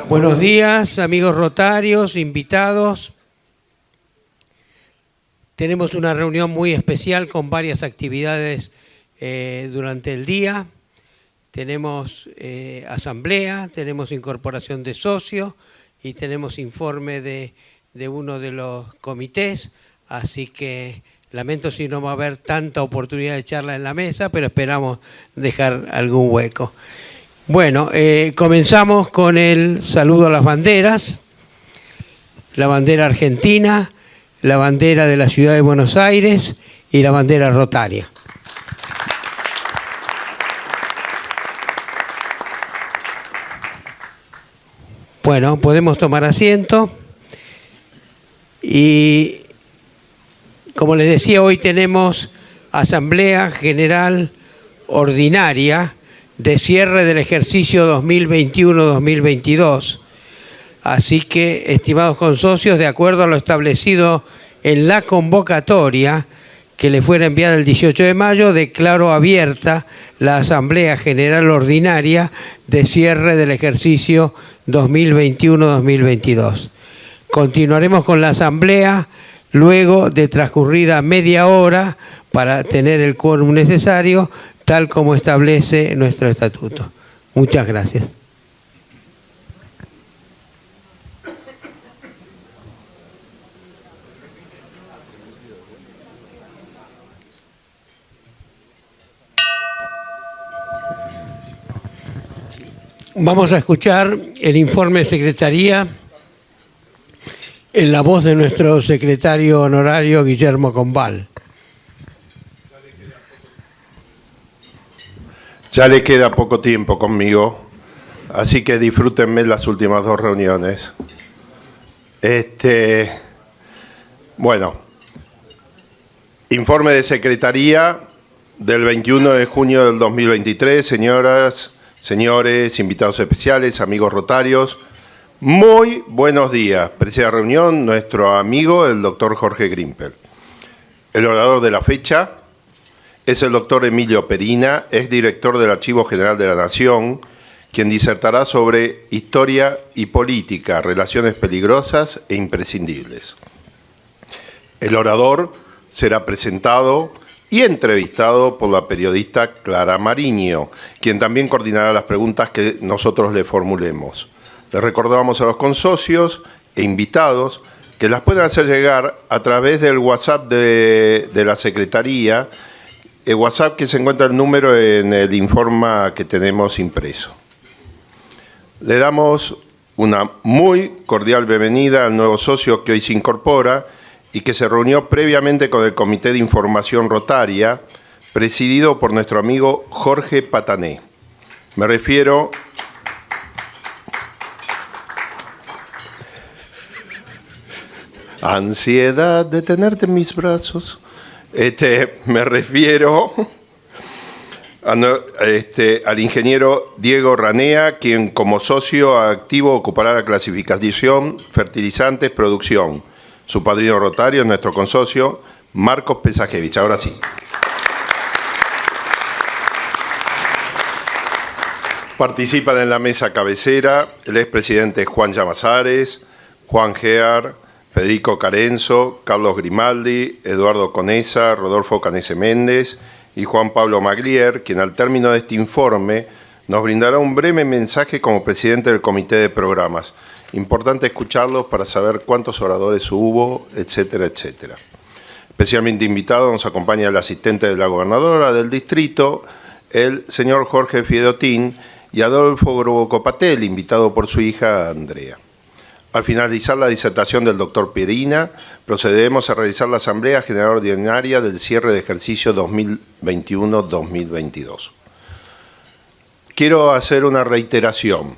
Buenos días, amigos rotarios, invitados. Tenemos una reunión muy especial con varias actividades durante el día. Tenemos asamblea, tenemos incorporación de socios y tenemos informe de uno de los comités. Así que lamento si no va a haber tanta oportunidad de charla en la mesa, pero esperamos dejar algún hueco. Bueno, comenzamos con el saludo a las banderas. La bandera argentina, la bandera de la ciudad de Buenos Aires y la bandera rotaria. Bueno, podemos tomar asiento. Y como les decía, hoy tenemos Asamblea General Ordinaria de cierre del ejercicio 2021-2022. Así que, estimados consocios, de acuerdo a lo establecido en la convocatoria que le fuera enviada el 18 de mayo, declaro abierta la Asamblea General Ordinaria de cierre del ejercicio 2021-2022. Continuaremos con la asamblea luego de transcurrida media hora para tener el quórum necesario, tal como establece nuestro estatuto. Muchas gracias. Vamos a escuchar el informe de secretaría en la voz de nuestro secretario honorario Guillermo Combal. Ya le queda poco tiempo conmigo, así que disfrútenme las últimas dos reuniones. Bueno, informe de secretaría del 21 de junio del 2023, señoras, señores, invitados especiales, amigos rotarios. Muy buenos días. Preside la reunión nuestro amigo, el doctor Jorge Grimpel. El orador de la fecha es el doctor Emilio Perina, exdirector del Archivo General de la Nación, quien disertará sobre historia y política, relaciones peligrosas e imprescindibles. El orador será presentado y entrevistado por la periodista Clara Mariño, quien también coordinará las preguntas que nosotros le formulemos. Les recordamos a los consocios e invitados que las pueden hacer llegar a través del WhatsApp de la Secretaría, el WhatsApp que se encuentra el número en el informe que tenemos impreso. Le damos una muy cordial bienvenida al nuevo socio que hoy se incorpora y que se reunió previamente con el Comité de Información Rotaria, presidido por nuestro amigo Jorge Patané. Me refiero ansiedad de tenerte en mis brazos. Me refiero al ingeniero Diego Ranea, quien como socio activo ocupará la clasificación fertilizantes producción. Su padrino rotario es nuestro consocio Marcos Pesajevich. Ahora sí. Participan en la mesa cabecera el expresidente Juan Llamazares, Juan Gear, Federico Carenzo, Carlos Grimaldi, Eduardo Conesa, Rodolfo Canese Méndez y Juan Pablo Maglier, quien al término de este informe nos brindará un breve mensaje como presidente del Comité de Programas. Importante escucharlos para saber cuántos oradores hubo, etcétera, etcétera. Especialmente invitado nos acompaña el asistente de la gobernadora del distrito, el señor Jorge Fiedotín, y Adolfo Grobocopatel, invitado por su hija Andrea. Al finalizar la disertación del doctor Perina, procederemos a realizar la Asamblea General Ordinaria del cierre de ejercicio 2021-2022. Quiero hacer una reiteración.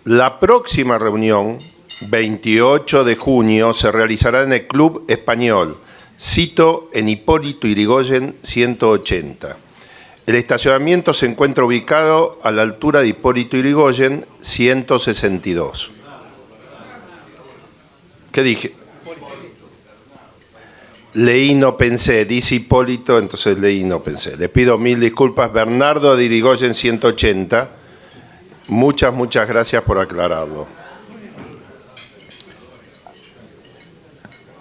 La próxima reunión, 28 de junio, se realizará en el Club Español, sito en Hipólito Yrigoyen 180. El estacionamiento se encuentra ubicado a la altura de Hipólito Yrigoyen 162. ¿Qué dije? leí no pensé, dice Hipólito, entonces leí no pensé. Les pido mil disculpas. Bernardo de Irigoyen 180. Muchas gracias por aclararlo.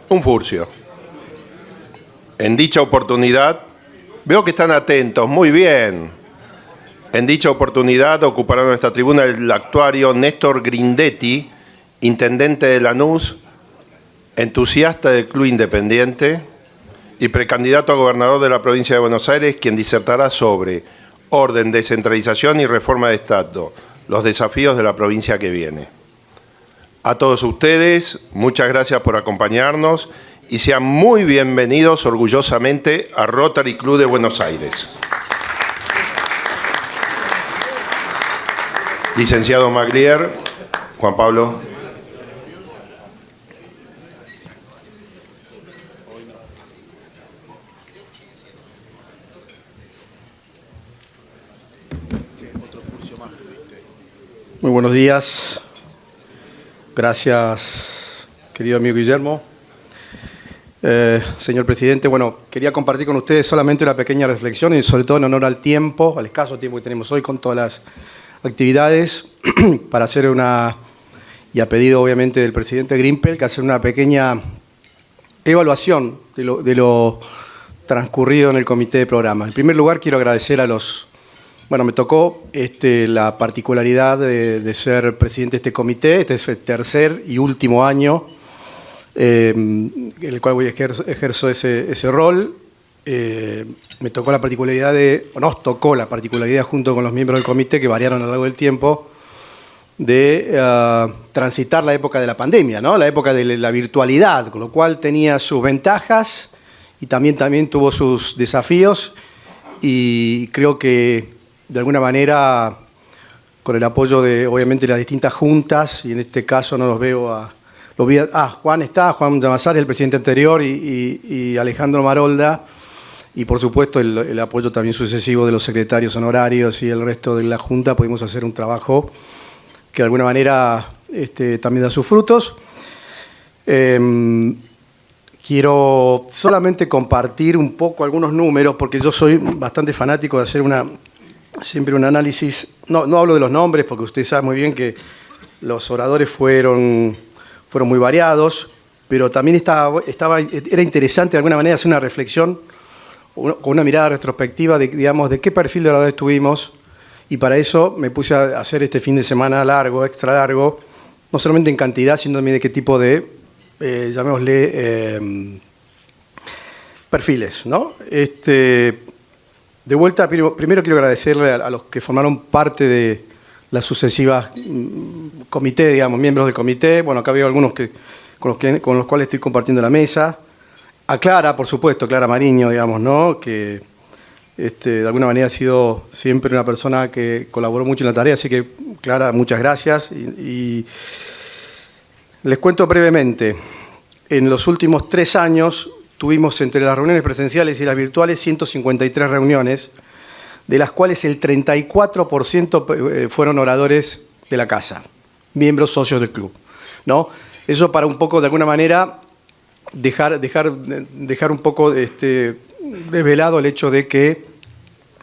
Un furcio. En dicha oportunidad, veo que están atentos, muy bien. En dicha oportunidad ocupará nuestra tribuna el actuario Néstor Grindetti, intendente de Lanús, entusiasta del Club Independiente y precandidato a gobernador de la provincia de Buenos Aires, quien disertará sobre orden, descentralización y reforma de Estado, los desafíos de la provincia que viene. A todos ustedes, muchas gracias por acompañarnos y sean muy bienvenidos orgullosamente a Rotary Club de Buenos Aires. Licenciado Maglier, Juan Pablo. Muy buenos días. Gracias, querido amigo Guillermo. Señor presidente, bueno, quería compartir con ustedes solamente una pequeña reflexión y sobre todo en honor al tiempo, al escaso tiempo que tenemos hoy con todas las actividades, para hacer una, y a pedido obviamente del presidente Grimpel, que hacer una pequeña evaluación de lo transcurrido en el comité de programa. En primer lugar, quiero agradecer a los... Bueno, me tocó la particularidad de ser presidente de este comité. Este es el tercer y último año en el cual voy ejerzo ese rol. Me tocó la particularidad nos tocó la particularidad junto con los miembros del comité, que variaron a lo largo del tiempo, de transitar la época de la pandemia, ¿no? La época de la virtualidad, con lo cual tenía sus ventajas y también tuvo sus desafíos, y creo que de alguna manera, con el apoyo de, obviamente, las distintas juntas, y en este caso no los veo Juan Llamazares, el presidente anterior, y Alejandro Marolda, y por supuesto el apoyo también sucesivo de los secretarios honorarios y el resto de la junta, pudimos hacer un trabajo que de alguna manera también da sus frutos. Quiero solamente compartir un poco algunos números, porque yo soy bastante fanático de hacer siempre un análisis. No hablo de los nombres, porque usted sabe muy bien que los oradores fueron muy variados, pero también era interesante de alguna manera hacer una reflexión con una mirada retrospectiva de qué perfil de oradores tuvimos, y para eso me puse a hacer este fin de semana extra largo, no solamente en cantidad, sino también de qué tipo de, llamémosle, perfiles, ¿no? De vuelta, primero quiero agradecerle a los que formaron parte de las sucesivas comités, miembros del comité. Bueno, acá veo algunos con los cuales estoy compartiendo la mesa. A Clara, por supuesto, Clara Mariño, ¿no? Que de alguna manera ha sido siempre una persona que colaboró mucho en la tarea, así que, Clara, muchas gracias. Y les cuento brevemente. En los últimos 3 años tuvimos, entre las reuniones presenciales y las virtuales, 153 reuniones, de las cuales el 34% fueron oradores de la casa, miembros socios del club, ¿no? Eso para un poco, de alguna manera, dejar un poco desvelado el hecho de que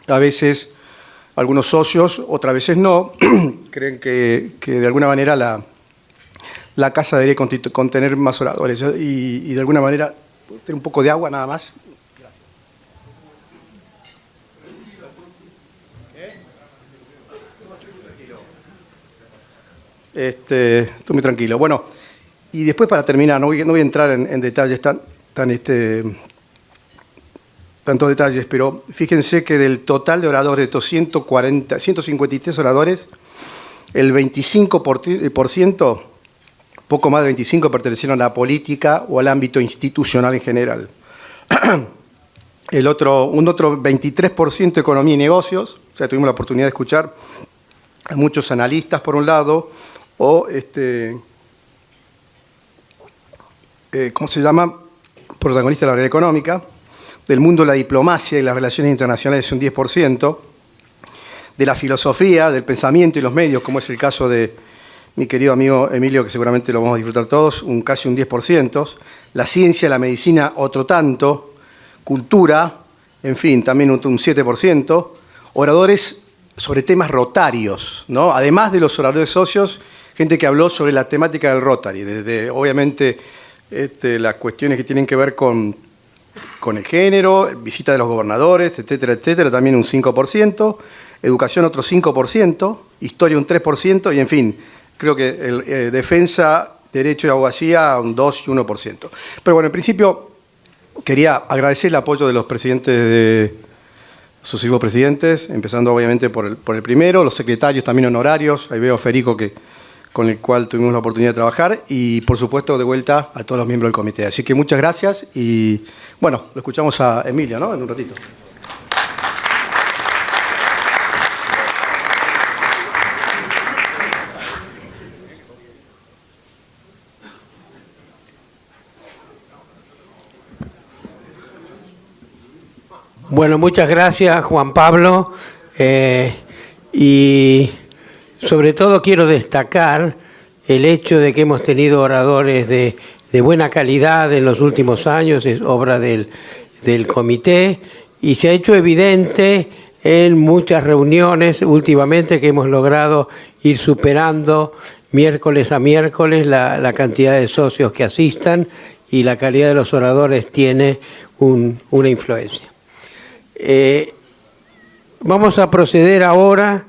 a veces algunos socios, otras veces no, creen que de alguna manera la casa debería contener más oradores, y de alguna manera... Tener un poco de agua nada más. Estoy muy tranquilo. Bueno, y después, para terminar, no voy a entrar en detalles tantos detalles, pero fíjense que del total de oradores, de estos 153 oradores, el 25%, poco más de 25%, pertenecieron a la política o al ámbito institucional en general. Un otro 23% economía y negocios, o sea, tuvimos la oportunidad de escuchar a muchos analistas, por un lado, o ¿cómo se llama? Protagonistas de la realidad económica. Del mundo de la diplomacia y las relaciones internacionales, un 10%. De la filosofía, del pensamiento y los medios, como es el caso de mi querido amigo Emilio, que seguramente lo vamos a disfrutar todos, casi un 10%. la ciencia, la medicina, otro tanto, cultura, en fin, también un 7%, oradores sobre temas rotarios, ¿no? Además de los oradores socios, gente que habló sobre la temática del Rotary, desde obviamente las cuestiones que tienen que ver con el género, visita de los gobernadores, etcétera, etcétera, también un 5%, educación otro 5%, historia un 3%, y en fin, creo que defensa, derecho y abogacía un 2 y 1%. Pero bueno, en principio quería agradecer el apoyo de los presidentes de sucesivos presidentes, empezando obviamente por el primero, los secretarios también honorarios, ahí veo a Federico con el cual tuvimos la oportunidad de trabajar, y por supuesto de vuelta a todos los miembros del comité. Así que muchas gracias y bueno, lo escuchamos a Emilio, ¿no? En un ratito. Bueno, muchas gracias, Juan Pablo. Y sobre todo quiero destacar el hecho de que hemos tenido oradores de buena calidad en los últimos años, es obra del comité, y se ha hecho evidente en muchas reuniones últimamente que hemos logrado ir superando miércoles a miércoles la cantidad de socios que asistan, y la calidad de los oradores tiene una influencia. Vamos a proceder ahora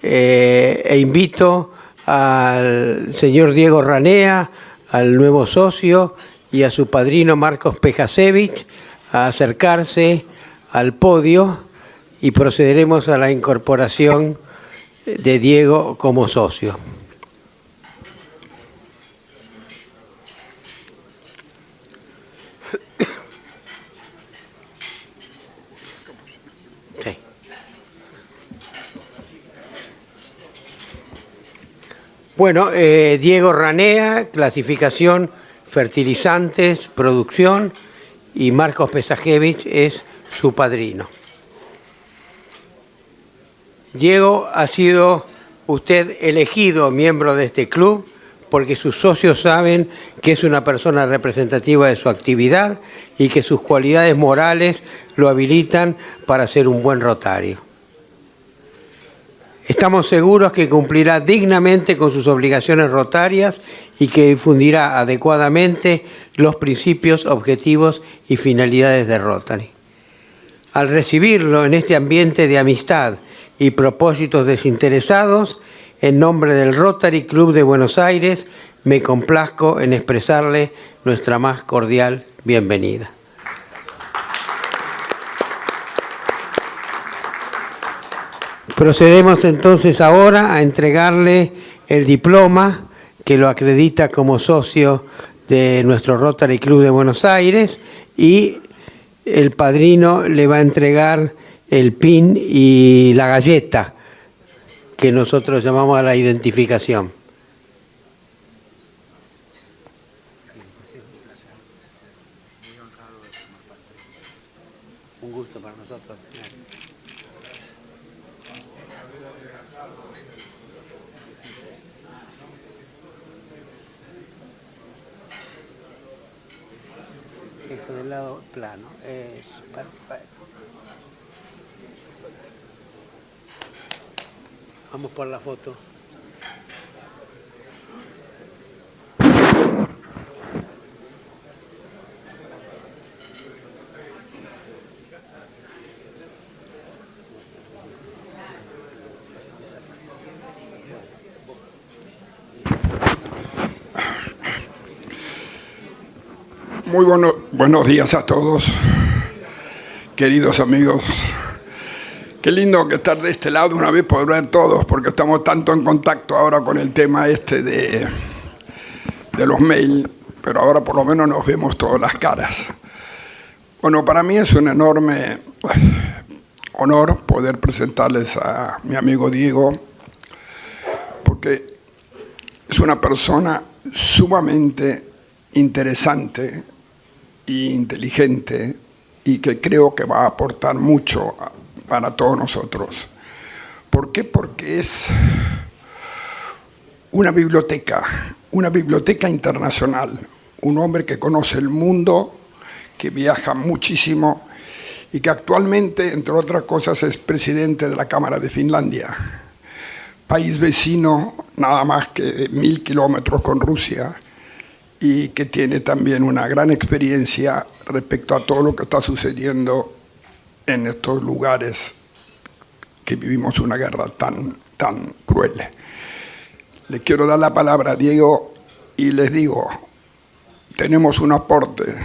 e invito al señor Diego Ranea, al nuevo socio, y a su padrino Marcos Pejasevich a acercarse al podio y procederemos a la incorporación de Diego como socio. Bueno, Diego Ranea, clasificación, fertilizantes, producción, y Marcos Pejasevich es su padrino. Diego, ha sido usted elegido miembro de este club porque sus socios saben que es una persona representativa de su actividad y que sus cualidades morales lo habilitan para ser un buen rotario. Estamos seguros que cumplirá dignamente con sus obligaciones rotarias y que difundirá adecuadamente los principios, objetivos y finalidades de Rotary. Al recibirlo en este ambiente de amistad y propósitos desinteresados, en nombre del Rotary Club de Buenos Aires, me complazco en expresarle nuestra más cordial bienvenida. Procedemos entonces ahora a entregarle el diploma que lo acredita como socio de nuestro Rotary Club de Buenos Aires, y el padrino le va a entregar el pin y la galleta que nosotros llamamos a la identificación. Un gusto para nosotros. Eso del lado plano es perfecto. Vamos por la foto. Muy buenos días a todos, queridos amigos. Qué lindo que estar de este lado una vez por ver todos, porque estamos tanto en contacto ahora con el tema de los mails, pero ahora por lo menos nos vemos todas las caras. Bueno, para mí es un enorme honor poder presentarles a mi amigo Diego, porque es una persona sumamente interesante e inteligente y que creo que va a aportar mucho para todos nosotros. ¿Por qué? Porque es una biblioteca internacional, un hombre que conoce el mundo, que viaja muchísimo y que actualmente, entre otras cosas, es presidente de la Cámara de Finlandia, país vecino nada más que 1000 kilómetros con Rusia, y que tiene también una gran experiencia respecto a todo lo que está sucediendo en estos lugares que vivimos una guerra tan cruel. Le quiero dar la palabra a Diego y les digo, tenemos un aporte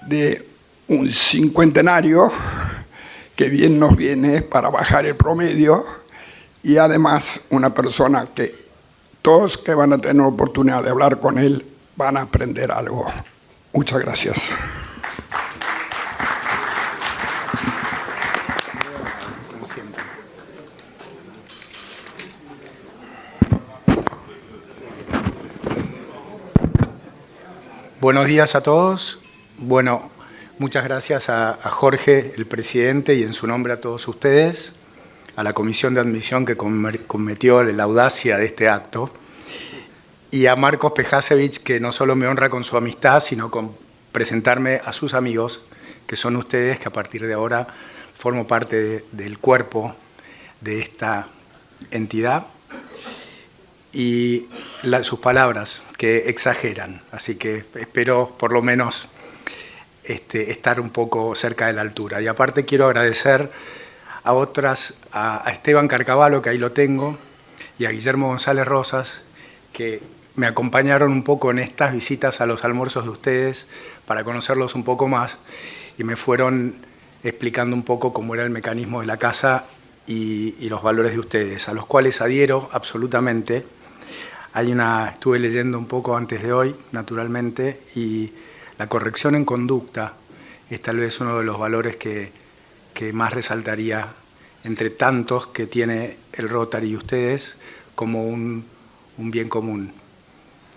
de un cincuentenario que bien nos viene para bajar el promedio, y además una persona que todos que van a tener oportunidad de hablar con él van a aprender algo. Muchas gracias. Buenos días a todos. Bueno, muchas gracias a Jorge, el presidente, y en su nombre a todos ustedes, a la Comisión de Admisión que cometió la audacia de este acto, y a Marcos Pejasevich, que no solo me honra con su amistad, sino con presentarme a sus amigos, que son ustedes, que a partir de ahora formo parte del cuerpo de esta entidad, y sus palabras, que exageran. Así que espero, por lo menos, estar un poco cerca de la altura. Y aparte quiero agradecer a Esteban Carcavalo, que ahí lo tengo, y a Guillermo González Rosas, que me acompañaron un poco en estas visitas a los almuerzos de ustedes para conocerlos un poco más, y me fueron explicando un poco cómo era el mecanismo de la casa y los valores de ustedes, a los cuales adhiero absolutamente. Estuve leyendo un poco antes de hoy, naturalmente, y la corrección en conducta es tal vez uno de los valores que más resaltaría entre tantos que tiene el Rotary y ustedes como un bien común.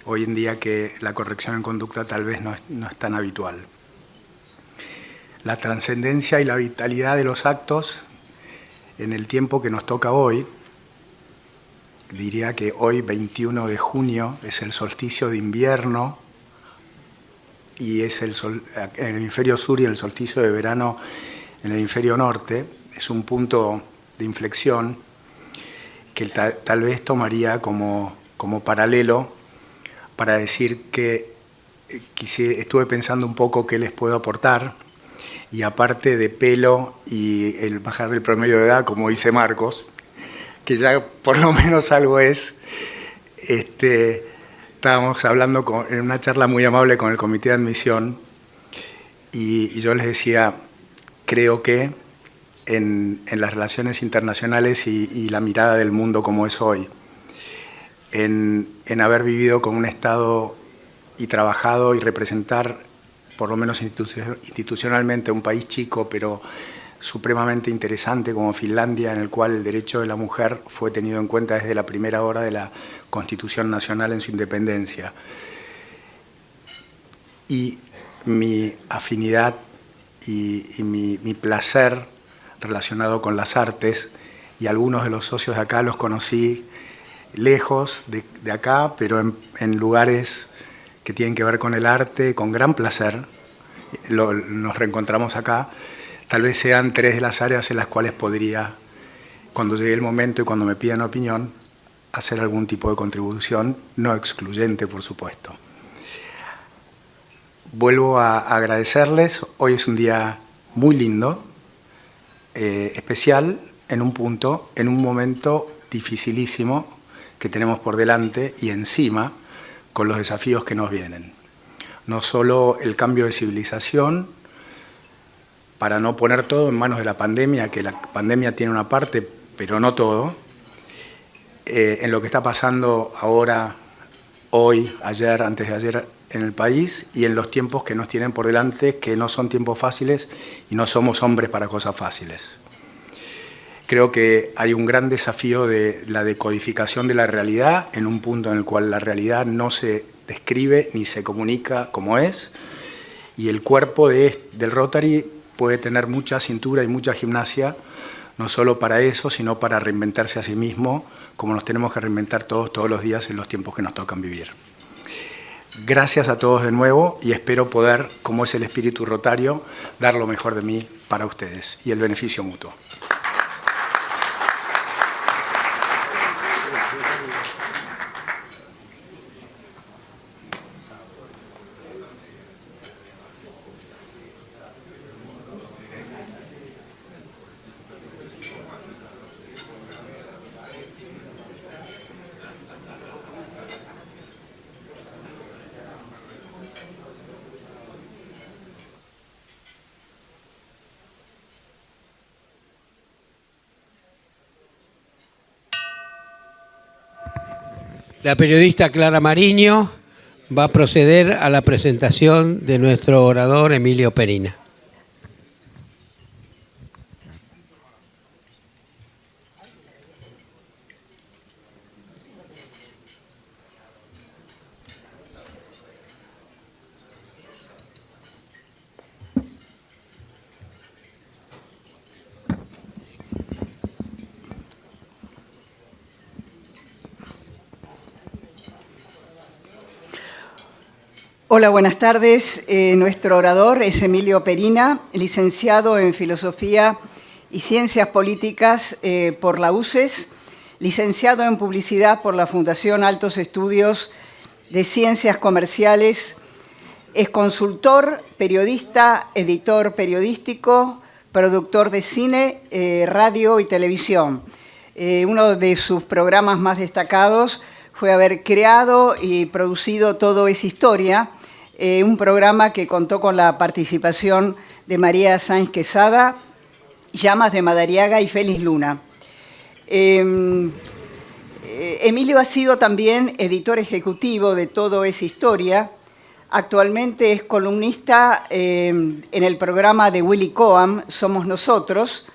Hoy en día que la corrección en conducta tal vez no es tan habitual. La trascendencia y la vitalidad de los actos en el tiempo que nos toca hoy, diría que hoy, 21 de junio, es el solsticio de invierno y es en el hemisferio sur y el solsticio de verano en el hemisferio norte. Es un punto de inflexión que tal vez tomaría como paralelo para decir que estuve pensando un poco qué les puedo aportar, y aparte de pelo y el bajar el promedio de edad, como dice Marcos, que ya por lo menos algo es, estábamos hablando en una charla muy amable con el comité de admisión, y yo les decía, creo que en las relaciones internacionales y la mirada del mundo como es hoy, en haber vivido con un Estado y trabajado y representar, por lo menos institucionalmente, un país chico, pero supremamente interesante como Finlandia, en el cual el derecho de la mujer fue tenido en cuenta desde la primera hora de la Constitución Nacional en su independencia. Y mi afinidad y mi placer relacionado con las artes, y algunos de los socios de acá los conocí lejos de acá, pero en lugares que tienen que ver con el arte, con gran placer. Nos reencontramos acá. Tal vez sean 3 de las áreas en las cuales podría, cuando llegue el momento y cuando me pidan opinión, hacer algún tipo de contribución, no excluyente, por supuesto. Vuelvo a agradecerles. Hoy es un día muy lindo, especial, en un momento dificilísimo que tenemos por delante y encima con los desafíos que nos vienen. No solo el cambio de civilización, para no poner todo en manos de la pandemia, que la pandemia tiene una parte, pero no todo, en lo que está pasando ahora, hoy, ayer, antes de ayer en el país, y en los tiempos que nos tienen por delante, que no son tiempos fáciles y no somos hombres para cosas fáciles. Creo que hay un gran desafío de la decodificación de la realidad en un punto en el cual la realidad no se describe ni se comunica como es, y el cuerpo del Rotary puede tener mucha cintura y mucha gimnasia, no solo para eso, sino para reinventarse a sí mismo, como nos tenemos que reinventar todos los días en los tiempos que nos tocan vivir. gracias a todos de nuevo y espero poder, como es el espíritu rotario, dar lo mejor de mí para ustedes y el beneficio mutuo. La periodista Clara Mariño va a proceder a la presentación de nuestro orador Emilio Perina. Hola, buenas tardes. Nuestro orador es Emilio Perina, licenciado en Filosofía y Ciencias Políticas por la UCES, licenciado en Publicidad por la Fundación Altos Estudios de Ciencias Comerciales, es consultor, periodista, editor periodístico, productor de cine, radio y televisión. Uno de sus programas más destacados fue haber creado y producido Todo es Historia, un programa que contó con la participación de María Sáenz Quesada, Llamas de Madariaga y Félix Luna. Emilio ha sido también editor ejecutivo de Todo es Historia. Actualmente es columnista en el programa de Willy Coam, Somos Nosotros,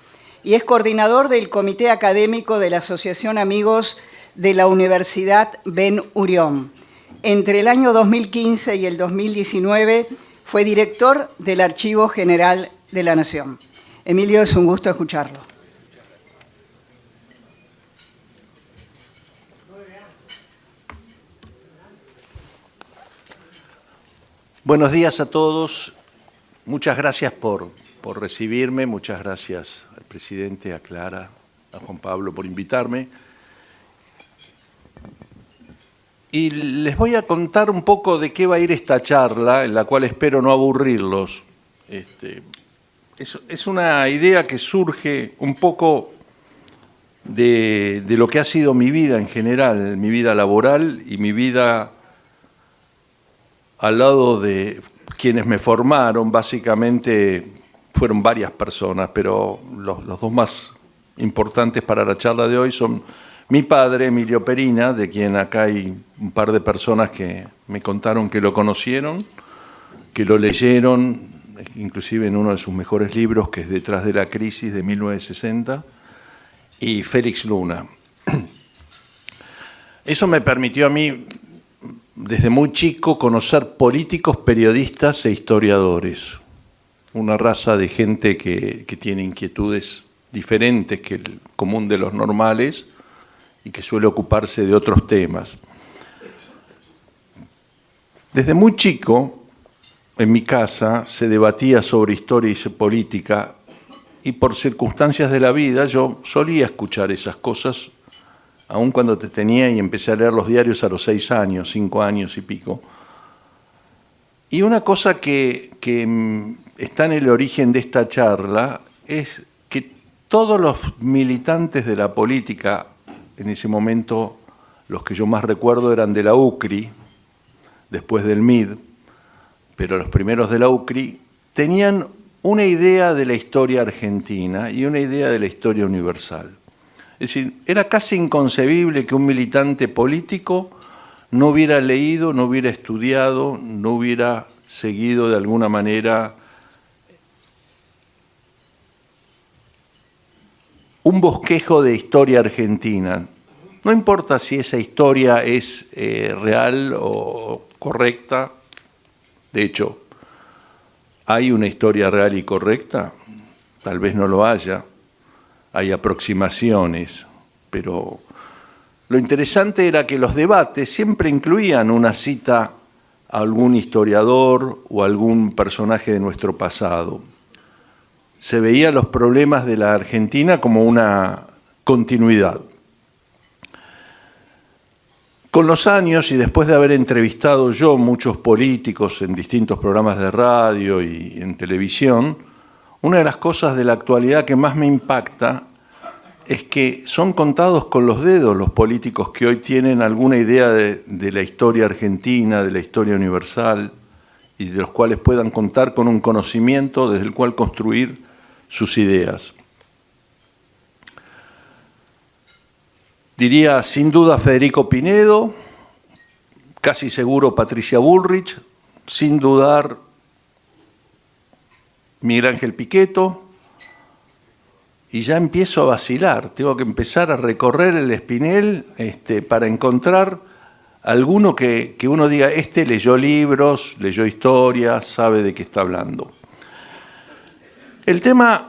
y es coordinador del Comité Académico de la Asociación Amigos de la Universidad Ben Gurión. Entre el año 2015 y el 2019 fue director del Archivo General de la Nación. Emilio, es un gusto escucharlo. Buenos días a todos. Muchas gracias por recibirme. Muchas gracias al presidente, a Clara, a Juan Pablo por invitarme. Y les voy a contar un poco de qué va a ir esta charla, en la cual espero no aburrirlos. Es una idea que surge un poco de lo que ha sido mi vida en general, mi vida laboral y mi vida al lado de quienes me formaron. Básicamente fueron varias personas, pero los dos más importantes para la charla de hoy son mi padre, Emilio Perina, de quien acá hay un par de personas que me contaron que lo conocieron, que lo leyeron, inclusive en uno de sus mejores libros, que es Detrás de la crisis, de 1960, y Félix Luna. Eso me permitió a mí, desde muy chico, conocer políticos, periodistas e historiadores. Una raza de gente que tiene inquietudes diferentes que el común de los normales, y que suele ocuparse de otros temas. Desde muy chico, en mi casa, se debatía sobre historia y política, y por circunstancias de la vida yo solía escuchar esas cosas, aun cuando te tenía y empecé a leer los diarios a los 6 años, 5 años y pico. Y una cosa que está en el origen de esta charla es que todos los militantes de la política, en ese momento, los que yo más recuerdo eran de la UCRI, después del MID, pero los primeros de la UCRI, tenían una idea de la historia argentina y una idea de la historia universal. Es decir, era casi inconcebible que un militante político no hubiera leído, no hubiera estudiado, no hubiera seguido de alguna manera un bosquejo de historia argentina. No importa si esa historia es real o correcta. De hecho, ¿hay una historia real y correcta? Tal vez no lo haya. Hay aproximaciones, pero lo interesante era que los debates siempre incluían una cita a algún historiador o algún personaje de nuestro pasado. Se veían los problemas de la Argentina como una continuidad. Con los años, y después de haber entrevistado yo muchos políticos en distintos programas de radio y en televisión, una de las cosas de la actualidad que más me impacta es que son contados con los dedos los políticos que hoy tienen alguna idea de la historia argentina, de la historia universal, y de los cuales puedan contar con un conocimiento desde el cual construir sus ideas. Diría sin duda Federico Pinedo, casi seguro Patricia Bullrich, sin dudar Miguel Ángel Pichetto, y ya empiezo a vacilar, tengo que empezar a recorrer el espinel para encontrar alguno que uno diga, este leyó libros, leyó historia, sabe de qué está hablando. El tema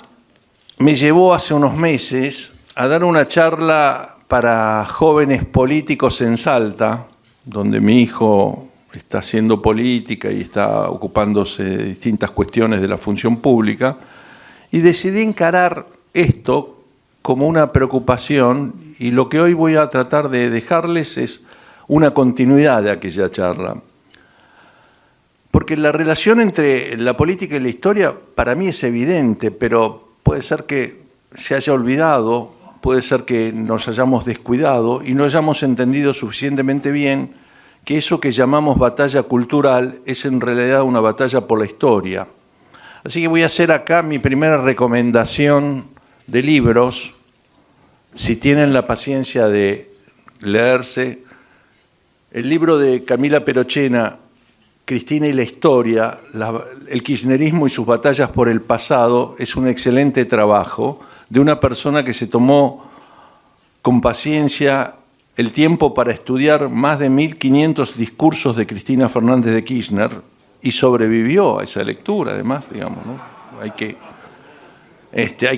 me llevó hace unos meses a dar una charla para jóvenes políticos en Salta, donde mi hijo está haciendo política y está ocupándose de distintas cuestiones de la función pública, y decidí encarar esto como una preocupación, y lo que hoy voy a tratar de dejarles es una continuidad de aquella charla. Porque la relación entre la política y la historia para mí es evidente, pero puede ser que se haya olvidado, puede ser que nos hayamos descuidado y no hayamos entendido suficientemente bien que eso que llamamos batalla cultural es en realidad una batalla por la historia. Así que voy a hacer acá mi primera recomendación de libros, si tienen la paciencia de leerse. El libro de Camila Perochena, Cristina y la historia, el kirchnerismo y sus batallas por el pasado, es un excelente trabajo de una persona que se tomó con paciencia el tiempo para estudiar más de 1500 discursos de Cristina Fernández de Kirchner y sobrevivió a esa lectura, además, digamos, ¿no? Hay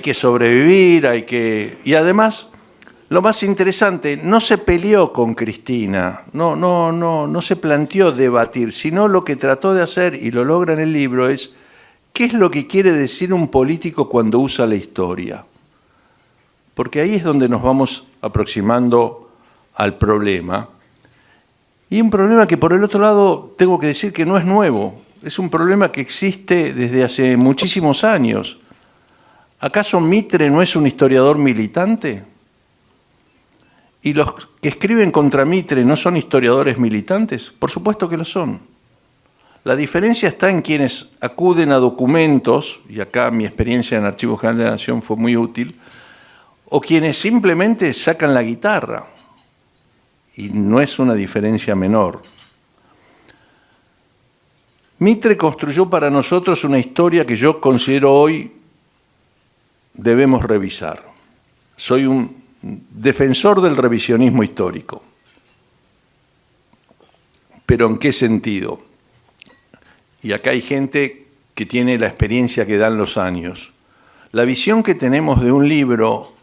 que sobrevivir, y además, lo más interesante, no se peleó con Cristina, no se planteó debatir, sino lo que trató de hacer, y lo logra en el libro, es ¿qué es lo que quiere decir un político cuando usa la historia? Porque ahí es donde nos vamos aproximando al problema. Y un problema que, por el otro lado, tengo que decir que no es nuevo. Es un problema que existe desde hace muchísimos años. ¿Acaso Mitre no es un historiador militante? ¿Y los que escriben contra Mitre no son historiadores militantes? Por supuesto que lo son. La diferencia está en quienes acuden a documentos, y acá mi experiencia en el Archivo General de la Nación fue muy útil, o quienes simplemente sacan la guitarra. Y no es una diferencia menor. Mitre construyó para nosotros una historia que yo considero hoy debemos revisar. Soy un defensor del revisionismo histórico. ¿Pero en qué sentido? Y acá hay gente que tiene la experiencia que dan los años. La visión que tenemos de un libro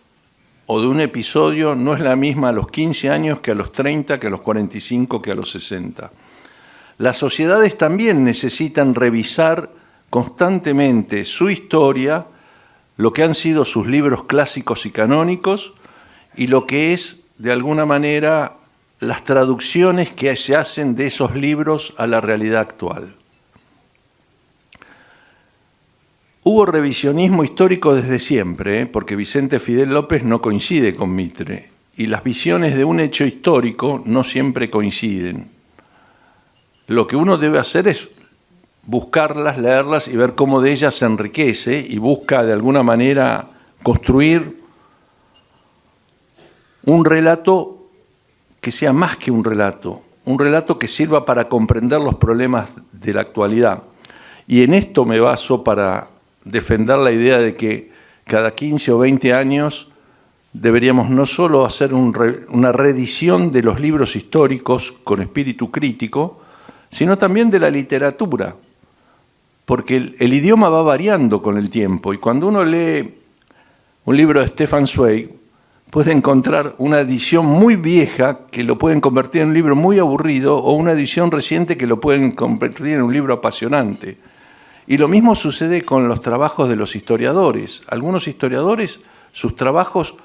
o de un episodio no es la misma a los 15 años que a los 30, que a los 45, que a los 60. Las sociedades también necesitan revisar constantemente su historia, lo que han sido sus libros clásicos y canónicos, y lo que es, de alguna manera, las traducciones que se hacen de esos libros a la realidad actual. Hubo revisionismo histórico desde siempre, porque Vicente Fidel López no coincide con Mitre, y las visiones de un hecho histórico no siempre coinciden. Lo que uno debe hacer es buscarlas, leerlas y ver cómo de ellas se enriquece y busca de alguna manera construir un relato que sea más que un relato que sirva para comprender los problemas de la actualidad. Y en esto me baso para defender la idea de que cada 15 o 20 años deberíamos no solo hacer una reedición de los libros históricos con espíritu crítico, sino también de la literatura, porque el idioma va variando con el tiempo, y cuando uno lee un libro de Stefan Zweig, puede encontrar una edición muy vieja que lo pueden convertir en un libro muy aburrido o una edición reciente que lo pueden convertir en un libro apasionante. Y lo mismo sucede con los trabajos de los historiadores. Algunos historiadores, sus trabajos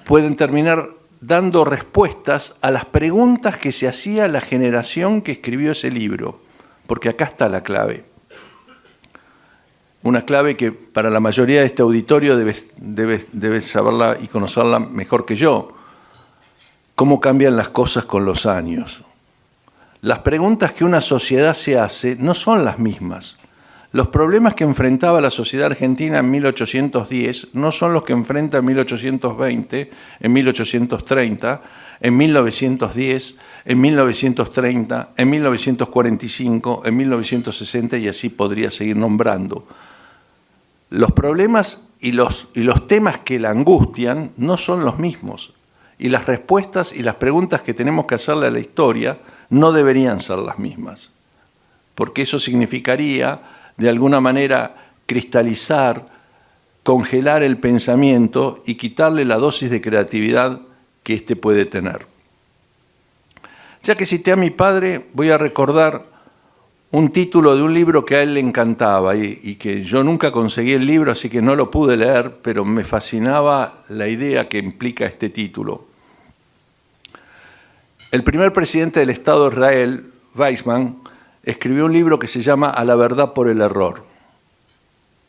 pueden terminar dando respuestas a las preguntas que se hacía la generación que escribió ese libro, porque acá está la clave. Una clave que para la mayoría de este auditorio debes saberla y conocerla mejor que yo. ¿Cómo cambian las cosas con los años? Las preguntas que una sociedad se hace no son las mismas. Los problemas que enfrentaba la sociedad argentina en 1810 no son los que enfrenta en 1820, en 1830, en 1910, en 1930, en 1945, en 1960 y así podría seguir nombrando. Los problemas y los temas que la angustian no son los mismos y las respuestas y las preguntas que tenemos que hacerle a la historia no deberían ser las mismas, porque eso significaría de alguna manera cristalizar, congelar el pensamiento y quitarle la dosis de creatividad que éste puede tener. Ya que cité a mi padre, voy a recordar un título de un libro que a él le encantaba y que yo nunca conseguí el libro, así que no lo pude leer, pero me fascinaba la idea que implica este título. El primer presidente del Estado de Israel, Weizmann, escribió un libro que se llama A la verdad por el error.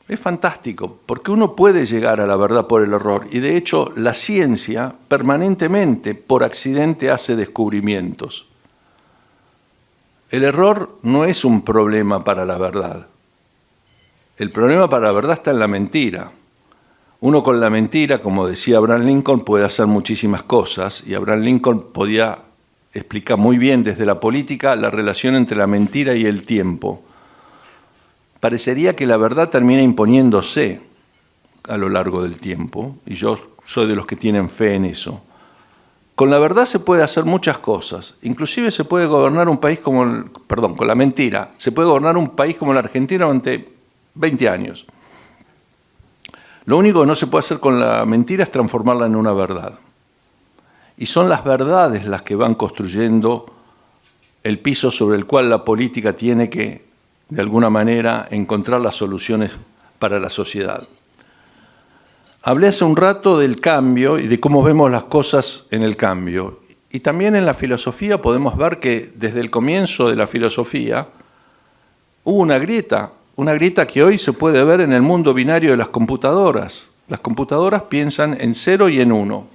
Es fantástico, porque uno puede llegar a la verdad por el error, y de hecho la ciencia permanentemente, por accidente, hace descubrimientos. El error no es un problema para la verdad. El problema para la verdad está en la mentira. Uno con la mentira, como decía Abraham Lincoln, puede hacer muchísimas cosas, y Abraham Lincoln podía explicar muy bien desde la política la relación entre la mentira y el tiempo. Parecería que la verdad termina imponiéndose a lo largo del tiempo, y yo soy de los que tienen fe en eso. Con la verdad se puede hacer muchas cosas, inclusive se puede gobernar un país con la mentira, se puede gobernar un país como la Argentina durante 20 años. Lo único que no se puede hacer con la mentira es transformarla en una verdad. Y son las verdades las que van construyendo el piso sobre el cual la política tiene que, de alguna manera, encontrar las soluciones para la sociedad. Hablé hace un rato del cambio y de cómo vemos las cosas en el cambio. Y también en la filosofía podemos ver que desde el comienzo de la filosofía hubo una grieta que hoy se puede ver en el mundo binario de las computadoras. Las computadoras piensan en 0 y en 1.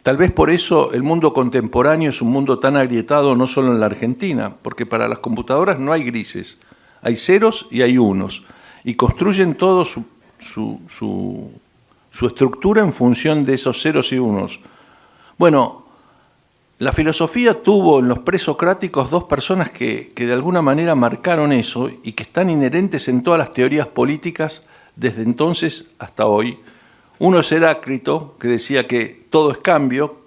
Tal vez por eso el mundo contemporáneo es un mundo tan agrietado no solo en la Argentina, porque para las computadoras no hay grises, hay ceros y hay unos, y construyen todo su estructura en función de esos ceros y unos. Bueno, la filosofía tuvo en los presocráticos dos personas que de alguna manera marcaron eso y que están inherentes en todas las teorías políticas desde entonces hasta hoy. Uno es Heráclito, que decía que todo es cambio,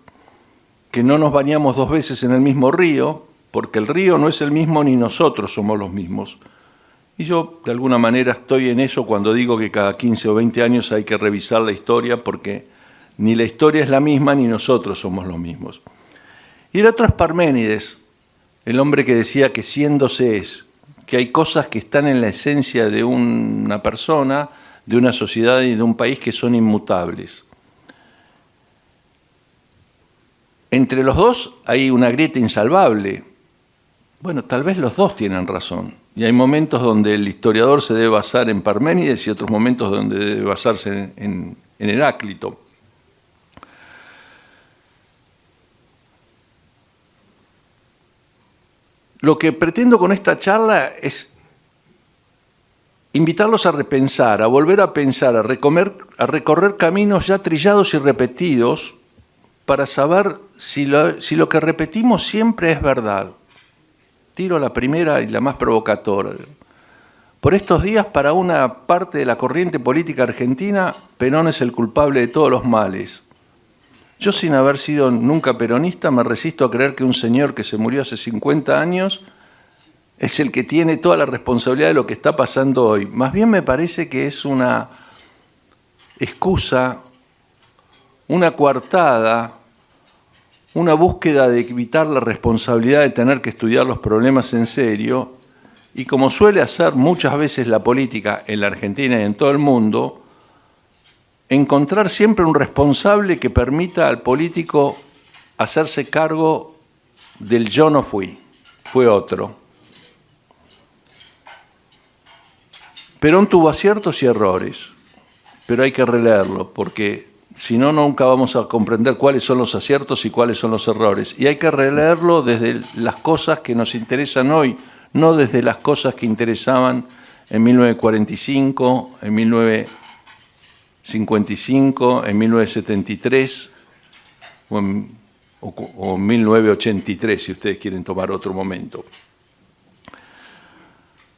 que no nos bañamos dos veces en el mismo río, porque el río no es el mismo ni nosotros somos los mismos. Y yo, de alguna manera, estoy en eso cuando digo que cada 15 o 20 años hay que revisar la historia, porque ni la historia es la misma ni nosotros somos los mismos. Y el otro es Parménides, el hombre que decía que siendo se es, que hay cosas que están en la esencia de una persona, de una sociedad y de un país que son inmutables. Entre los dos hay una grieta insalvable. Bueno, tal vez los dos tienen razón. Y hay momentos donde el historiador se debe basar en Parménides y otros momentos donde debe basarse en Heráclito. Lo que pretendo con esta charla es invitarlos a repensar, a volver a pensar, a recorrer caminos ya trillados y repetidos para saber si lo que repetimos siempre es verdad. Tiro la primera y la más provocadora. Por estos días, para una parte de la corriente política argentina, Perón es el culpable de todos los males. Yo, sin haber sido nunca peronista, me resisto a creer que un señor que se murió hace 50 años es el que tiene toda la responsabilidad de lo que está pasando hoy. Más bien me parece que es excusa, una coartada, una búsqueda de evitar la responsabilidad de tener que estudiar los problemas en serio, y como suele hacer muchas veces la política en la Argentina y en todo el mundo, encontrar siempre un responsable que permita al político hacerse cargo del yo no fui, fue otro. Perón tuvo aciertos y errores, pero hay que releerlo, porque si no, nunca vamos a comprender cuáles son los aciertos y cuáles son los errores. Y hay que releerlo desde las cosas que nos interesan hoy, no desde las cosas que interesaban en 1945, en 1955, en 1973 o en 1983, si ustedes quieren tomar otro momento.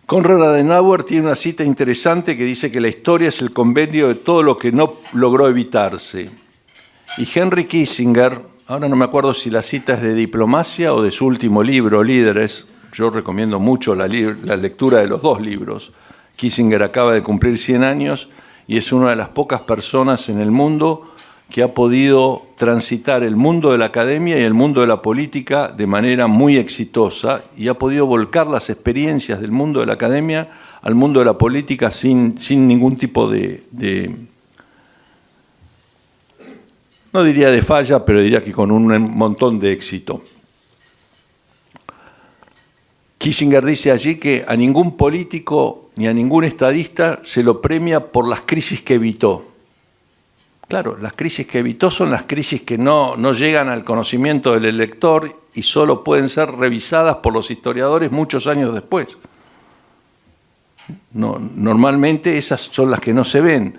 Konrad Adenauer tiene una cita interesante que dice que la historia es el compendio de todo lo que no logró evitarse. Y Henry Kissinger, ahora no me acuerdo si la cita es de Diplomacia o de su último libro, Líderes, yo recomiendo mucho la lectura de los dos libros. Kissinger acaba de cumplir 100 años y es una de las pocas personas en el mundo que ha podido transitar el mundo de la academia y el mundo de la política de manera muy exitosa y ha podido volcar las experiencias del mundo de la academia al mundo de la política sin ningún tipo no diría de falla, pero diría que con un montón de éxito. Kissinger dice allí que a ningún político ni a ningún estadista se lo premia por las crisis que evitó. Claro, las crisis que evitó son las crisis que no llegan al conocimiento del elector y solo pueden ser revisadas por los historiadores muchos años después. Normalmente esas son las que no se ven.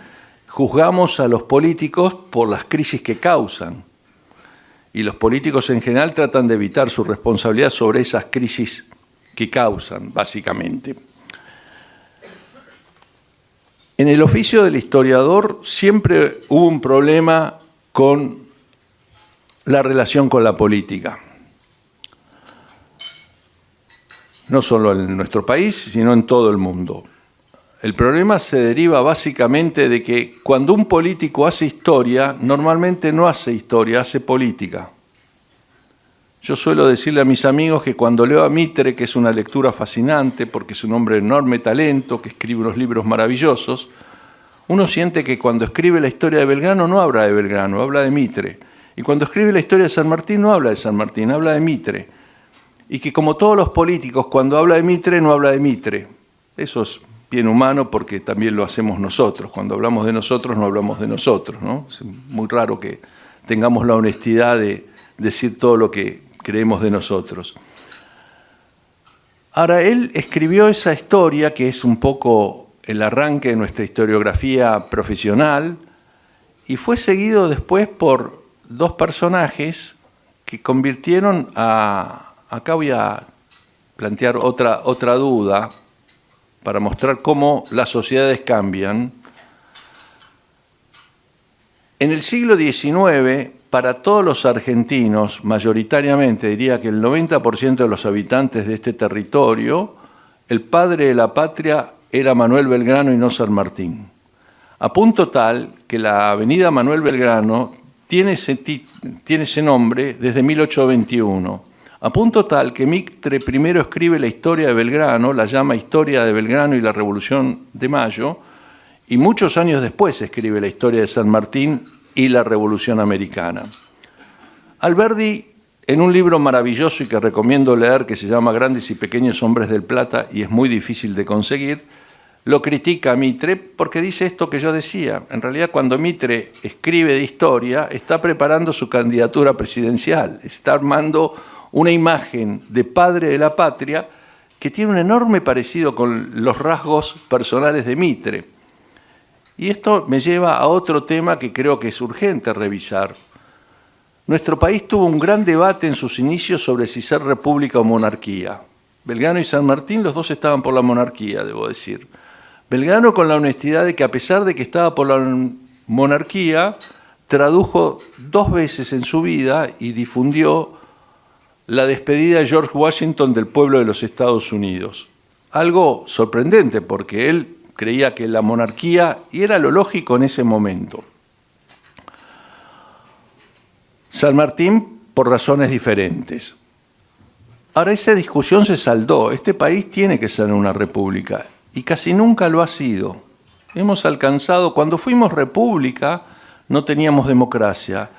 Juzgamos a los políticos por las crisis que causan. Y los políticos en general tratan de evitar su responsabilidad sobre esas crisis que causan, básicamente. En el oficio del historiador siempre hubo un problema con la relación con la política. No solo en nuestro país, sino en todo el mundo. El problema se deriva básicamente de que cuando un político hace historia, normalmente no hace historia, hace política. Yo suelo decirle a mis amigos que cuando leo a Mitre, que es una lectura fascinante, porque es un hombre de enorme talento, que escribe unos libros maravillosos, uno siente que cuando escribe la historia de Belgrano no habla de Belgrano, habla de Mitre. Y cuando escribe la historia de San Martín no habla de San Martín, habla de Mitre. Y que como todos los políticos, cuando habla de Mitre, no habla de Mitre. Eso es bien humano porque también lo hacemos nosotros. Cuando hablamos de nosotros, no hablamos de nosotros, ¿no? Es muy raro que tengamos la honestidad de decir todo lo que creemos de nosotros. Ahora, él escribió esa historia que es un poco el arranque de nuestra historiografía profesional y fue seguido después por dos personajes que convirtieron acá voy a plantear otra duda para mostrar cómo las sociedades cambian. En el siglo XIX, para todos los argentinos, mayoritariamente, diría que el 90% de los habitantes de este territorio, el padre de la patria era Manuel Belgrano y no San Martín. A punto tal que la avenida Manuel Belgrano tiene ese nombre desde 1821. A punto tal que Mitre primero escribe la historia de Belgrano, la llama Historia de Belgrano y la Revolución de Mayo, y muchos años después escribe la historia de San Martín y la Revolución Americana. Alberdi, en un libro maravilloso y que recomiendo leer, que se llama Grandes y Pequeños Hombres del Plata, y es muy difícil de conseguir, lo critica a Mitre porque dice esto que yo decía. En realidad, cuando Mitre escribe de historia, está preparando su candidatura presidencial, está armando una imagen de padre de la patria que tiene un enorme parecido con los rasgos personales de Mitre. Y esto me lleva a otro tema que creo que es urgente revisar. Nuestro país tuvo un gran debate en sus inicios sobre si ser república o monarquía. Belgrano y San Martín, los dos estaban por la monarquía, debo decir. Belgrano con la honestidad de que a pesar de que estaba por la monarquía, tradujo 2 veces en su vida y difundió la despedida de George Washington del pueblo de los Estados Unidos. Algo sorprendente porque él creía que la monarquía, y era lo lógico en ese momento. San Martín, por razones diferentes. Ahora, esa discusión se saldó. Este país tiene que ser una república, y casi nunca lo ha sido. Hemos alcanzado, cuando fuimos república, no teníamos democracia,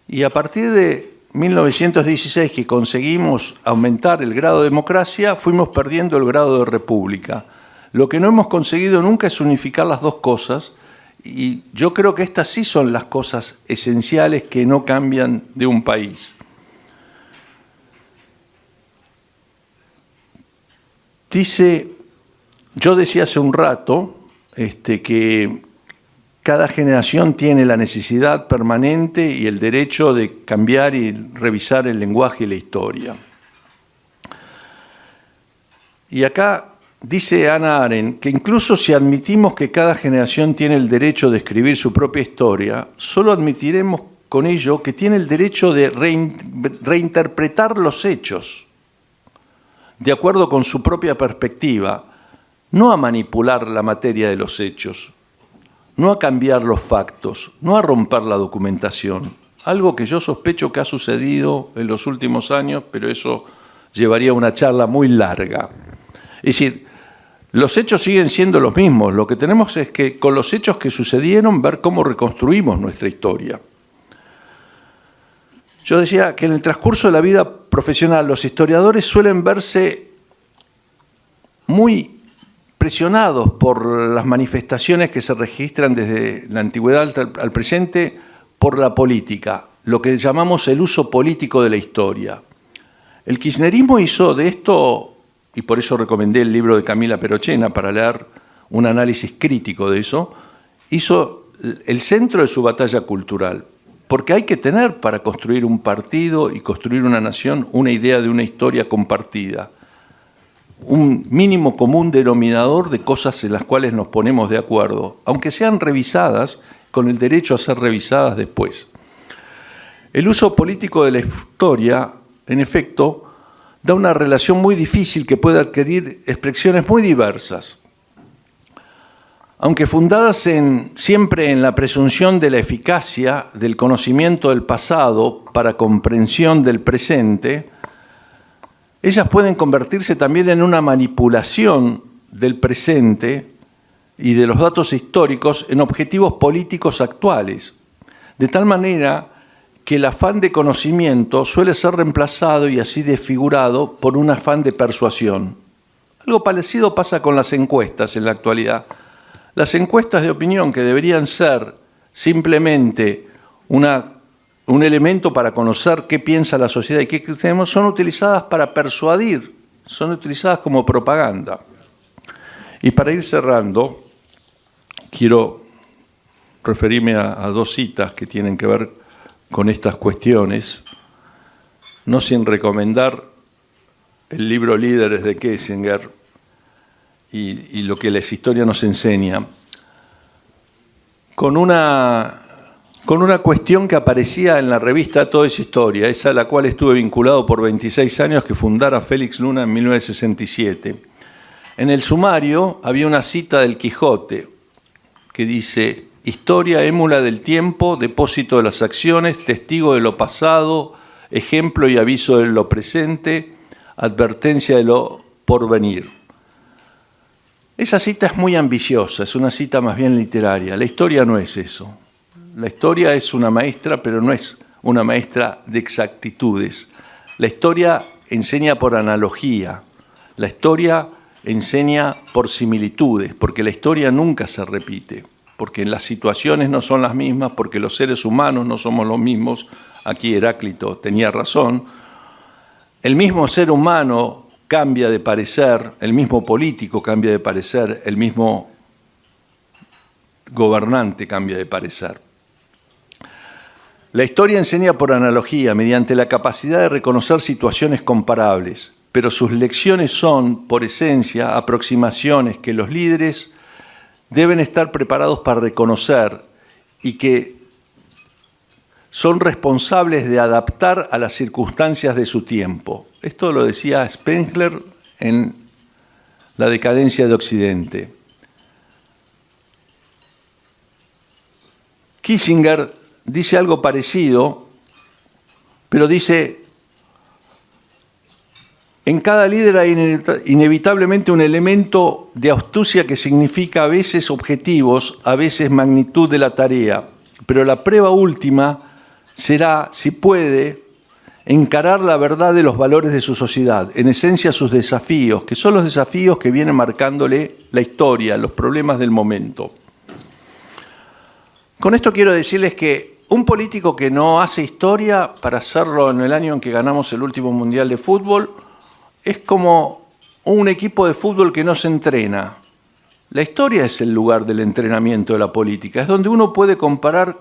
y a partir de 1916, que conseguimos aumentar el grado de democracia, fuimos perdiendo el grado de república. Lo que no hemos conseguido nunca es unificar las dos cosas, y yo creo que estas sí son las cosas esenciales que no cambian de un país. Yo decía hace un rato que cada generación tiene la necesidad permanente y el derecho de cambiar y revisar el lenguaje y la historia. Y acá dice Hannah Arendt que incluso si admitimos que cada generación tiene el derecho de escribir su propia historia, solo admitiremos con ello que tiene el derecho de reinterpretar los hechos de acuerdo con su propia perspectiva, no a manipular la materia de los hechos, no a cambiar los factos, no a romper la documentación, algo que yo sospecho que ha sucedido en los últimos años, pero eso llevaría a una charla muy larga. Es decir, los hechos siguen siendo los mismos, lo que tenemos es que con los hechos que sucedieron ver cómo reconstruimos nuestra historia. Yo decía que en el transcurso de la vida profesional los historiadores suelen verse muy presionados por las manifestaciones que se registran desde la antigüedad al presente por la política, lo que llamamos el uso político de la historia. El kirchnerismo hizo de esto, y por eso recomendé el libro de Camila Perochena para leer un análisis crítico de eso, hizo el centro de su batalla cultural. Porque hay que tener para construir un partido y construir una nación una idea de una historia compartida. Un mínimo común denominador de cosas en las cuales nos ponemos de acuerdo, aunque sean revisadas con el derecho a ser revisadas después. El uso político de la historia, en efecto, da una relación muy difícil que puede adquirir expresiones muy diversas. Aunque fundadas siempre en la presunción de la eficacia del conocimiento del pasado para comprensión del presente, ellas pueden convertirse también en una manipulación del presente y de los datos históricos en objetivos políticos actuales, de tal manera que el afán de conocimiento suele ser reemplazado y así desfigurado por un afán de persuasión. Algo parecido pasa con las encuestas en la actualidad. Las encuestas de opinión, que deberían ser simplemente un elemento para conocer qué piensa la sociedad y qué tenemos, son utilizadas para persuadir, son utilizadas como propaganda. Y para ir cerrando, quiero referirme a dos citas que tienen que ver con estas cuestiones, no sin recomendar el libro Líderes de Kissinger, y lo que la historia nos enseña, con una cuestión que aparecía en la revista Toda esa Historia, esa a la cual estuve vinculado por 26 años, que fundara Félix Luna en 1967. En el sumario había una cita del Quijote que dice: historia, émula del tiempo, depósito de las acciones, testigo de lo pasado, ejemplo y aviso de lo presente, advertencia de lo porvenir. Esa cita es muy ambiciosa, es una cita más bien literaria. La historia no es eso. La historia es una maestra, pero no es una maestra de exactitudes. La historia enseña por analogía. La historia enseña por similitudes, porque la historia nunca se repite, porque las situaciones no son las mismas, porque los seres humanos no somos los mismos. Aquí Heráclito tenía razón. El mismo ser humano cambia de parecer, el mismo político cambia de parecer, el mismo gobernante cambia de parecer. La historia enseña por analogía, mediante la capacidad de reconocer situaciones comparables, pero sus lecciones son, por esencia, aproximaciones que los líderes deben estar preparados para reconocer y que son responsables de adaptar a las circunstancias de su tiempo. Esto lo decía Spengler en La decadencia de Occidente. Kissinger dice algo parecido, pero dice: en cada líder hay inevitablemente un elemento de astucia que significa a veces objetivos, a veces magnitud de la tarea, pero la prueba última será, si puede, encarar la verdad de los valores de su sociedad, en esencia sus desafíos, que son los desafíos que vienen marcándole la historia, los problemas del momento. Con esto quiero decirles que un político que no hace historia, para hacerlo en el año en que ganamos el último Mundial de Fútbol, es como un equipo de fútbol que no se entrena. La historia es el lugar del entrenamiento de la política, es donde uno puede comparar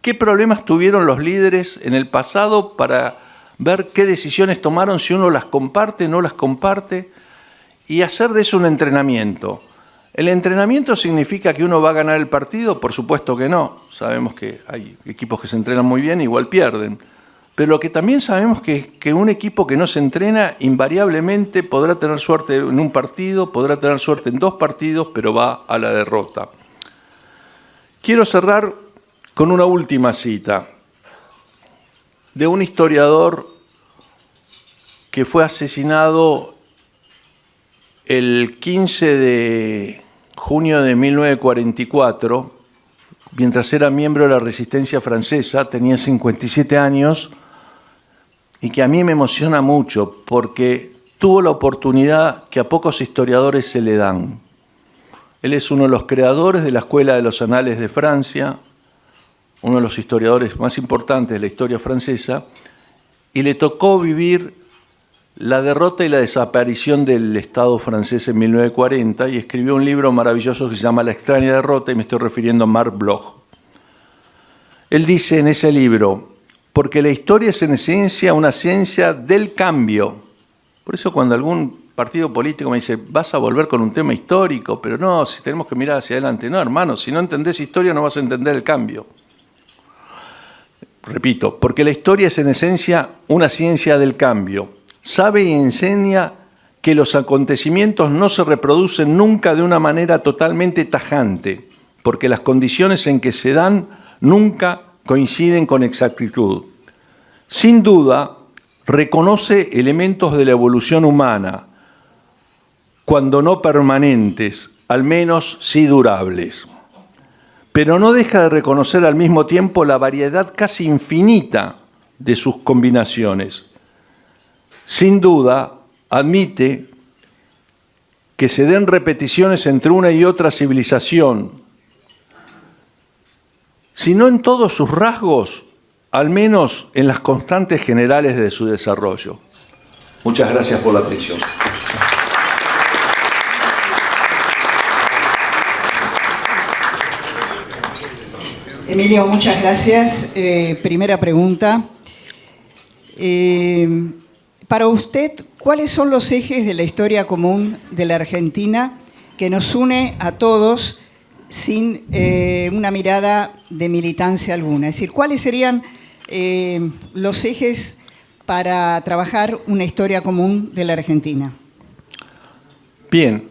qué problemas tuvieron los líderes en el pasado para ver qué decisiones tomaron, si uno las comparte, no las comparte, y hacer de eso un entrenamiento. ¿El entrenamiento significa que uno va a ganar el partido? Por supuesto que no. Sabemos que hay equipos que se entrenan muy bien, igual pierden. Pero lo que también sabemos es que un equipo que no se entrena invariablemente podrá tener suerte en un partido, podrá tener suerte en 2 partidos, pero va a la derrota. Quiero cerrar con una última cita de un historiador que fue asesinado el 15 de junio de 1944, mientras era miembro de la Resistencia francesa, tenía 57 años, y que a mí me emociona mucho porque tuvo la oportunidad que a pocos historiadores se le dan. Él es uno de los creadores de la Escuela de los Anales de Francia, uno de los historiadores más importantes de la historia francesa, y le tocó vivir la derrota y la desaparición del Estado francés en 1940 y escribió un libro maravilloso que se llama La extraña derrota, y me estoy refiriendo a Marc Bloch. Él dice en ese libro: porque la historia es en esencia una ciencia del cambio. Por eso cuando algún partido político me dice, vas a volver con un tema histórico, pero no, si tenemos que mirar hacia adelante. No, hermano, si no entendés historia no vas a entender el cambio. Repito, porque la historia es en esencia una ciencia del cambio. Sabe y enseña que los acontecimientos no se reproducen nunca de una manera totalmente tajante, porque las condiciones en que se dan nunca coinciden con exactitud. Sin duda, reconoce elementos de la evolución humana, cuando no permanentes, al menos sí durables. Pero no deja de reconocer al mismo tiempo la variedad casi infinita de sus combinaciones. Sin duda, admite que se den repeticiones entre una y otra civilización, si no en todos sus rasgos, al menos en las constantes generales de su desarrollo. Muchas gracias por la atención. Emilio, muchas gracias. Primera pregunta. Para usted, ¿cuáles son los ejes de la historia común de la Argentina que nos une a todos sin una mirada de militancia alguna? Es decir, ¿cuáles serían los ejes para trabajar una historia común de la Argentina? Bien.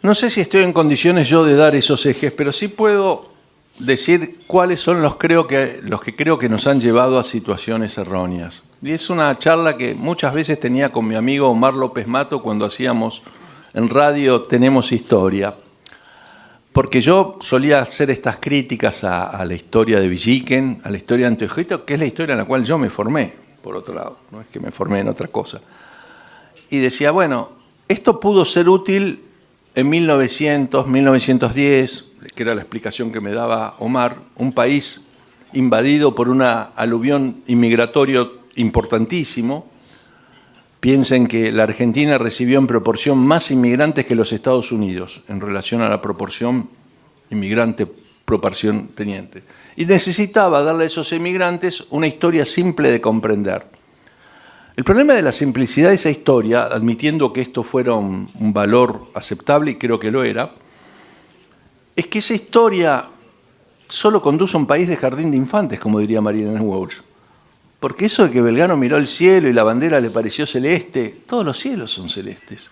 No sé si estoy en condiciones yo de dar esos ejes, pero sí puedo decir cuáles son los que creo que nos han llevado a situaciones erróneas. Y es una charla que muchas veces tenía con mi amigo Omar López Mato cuando hacíamos en radio Tenemos Historia. Porque yo solía hacer estas críticas a la historia de Villiquen, a la historia de Anteojito, que es la historia en la cual yo me formé, por otro lado, no es que me formé en otra cosa. Y decía, bueno, esto pudo ser útil en 1900, 1910, que era la explicación que me daba Omar, un país invadido por una aluvión inmigratorio importantísimo. Piensen que la Argentina recibió en proporción más inmigrantes que los Estados Unidos en relación a la proporción inmigrante-proporción teniente. Y necesitaba darle a esos inmigrantes una historia simple de comprender. El problema de la simplicidad de esa historia, admitiendo que esto fuera un valor aceptable, y creo que lo era, es que esa historia solo conduce a un país de jardín de infantes, como diría Marianne Walsh. Porque eso de que Belgrano miró el cielo y la bandera le pareció celeste, todos los cielos son celestes.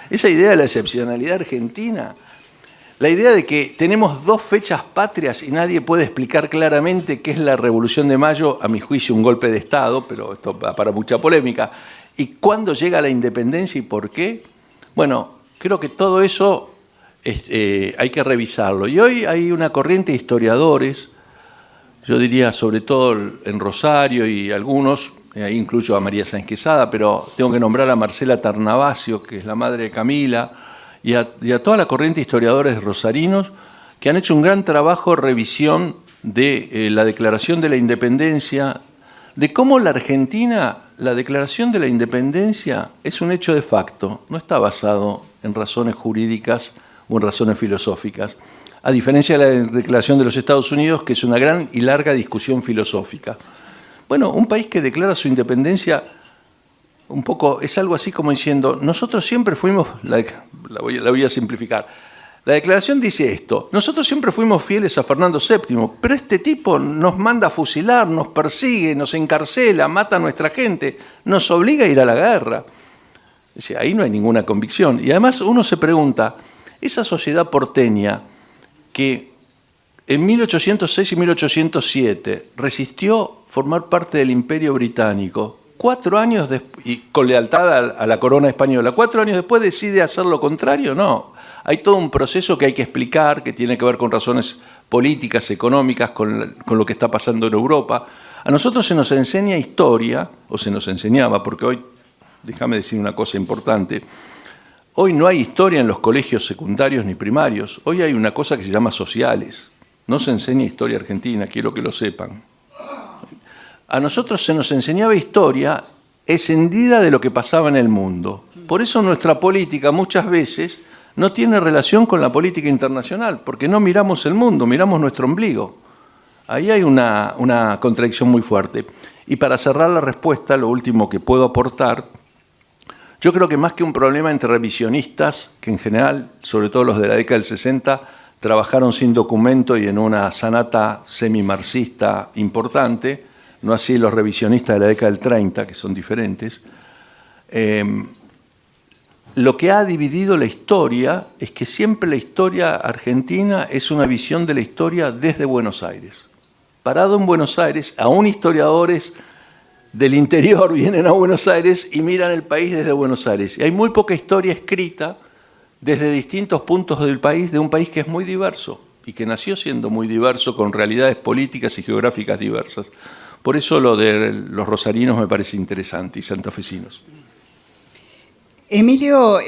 Esa idea de la excepcionalidad argentina la idea de que tenemos dos fechas patrias y nadie puede explicar claramente qué es la Revolución de Mayo, a mi juicio un golpe de Estado, pero esto va para mucha polémica, y cuándo llega la independencia y por qué. Bueno, creo que todo eso hay que revisarlo. Y hoy hay una corriente de historiadores, yo diría sobre todo en Rosario y algunos, ahí incluyo a María Sáenz Quesada, pero tengo que nombrar a Marcela Tarnavasio, que es la madre de Camila, y a toda la corriente de historiadores rosarinos que han hecho un gran trabajo de revisión de la Declaración de la Independencia, de cómo la Argentina, la Declaración de la Independencia es un hecho de facto, no está basado en razones jurídicas o en razones filosóficas, a diferencia de la Declaración de los Estados Unidos, que es una gran y larga discusión filosófica. Bueno, un país que declara su independencia un poco es algo así como diciendo, nosotros siempre fuimos, la voy a simplificar, la declaración dice esto, nosotros siempre fuimos fieles a Fernando VII, pero este tipo nos manda a fusilar, nos persigue, nos encarcela, mata a nuestra gente, nos obliga a ir a la guerra. O sea, ahí no hay ninguna convicción. Y además uno se pregunta, esa sociedad porteña que en 1806 y 1807 resistió formar parte del Imperio Británico, 4 años después, y con lealtad a la corona española, 4 años después decide hacer lo contrario, no. Hay todo un proceso que hay que explicar, que tiene que ver con razones políticas, económicas, con lo que está pasando en Europa. A nosotros se nos enseña historia, o se nos enseñaba, porque hoy, déjame decir una cosa importante, hoy no hay historia en los colegios secundarios ni primarios, hoy hay una cosa que se llama sociales. No se enseña historia argentina, quiero que lo sepan. A nosotros se nos enseñaba historia escindida de lo que pasaba en el mundo. Por eso nuestra política muchas veces no tiene relación con la política internacional, porque no miramos el mundo, miramos nuestro ombligo. Ahí hay una contradicción muy fuerte. Y para cerrar la respuesta, lo último que puedo aportar, yo creo que más que un problema entre revisionistas, que en general, sobre todo los de la década del 60, trabajaron sin documento y en una sanata semi-marxista importante, no así los revisionistas de la década del 30, que son diferentes. Lo que ha dividido la historia es que siempre la historia argentina es una visión de la historia desde Buenos Aires. Parado en Buenos Aires, aún historiadores del interior vienen a Buenos Aires y miran el país desde Buenos Aires. Y hay muy poca historia escrita desde distintos puntos del país, de un país que es muy diverso y que nació siendo muy diverso, con realidades políticas y geográficas diversas. Por eso lo de los rosarinos me parece interesante y santafesinos. Emilio,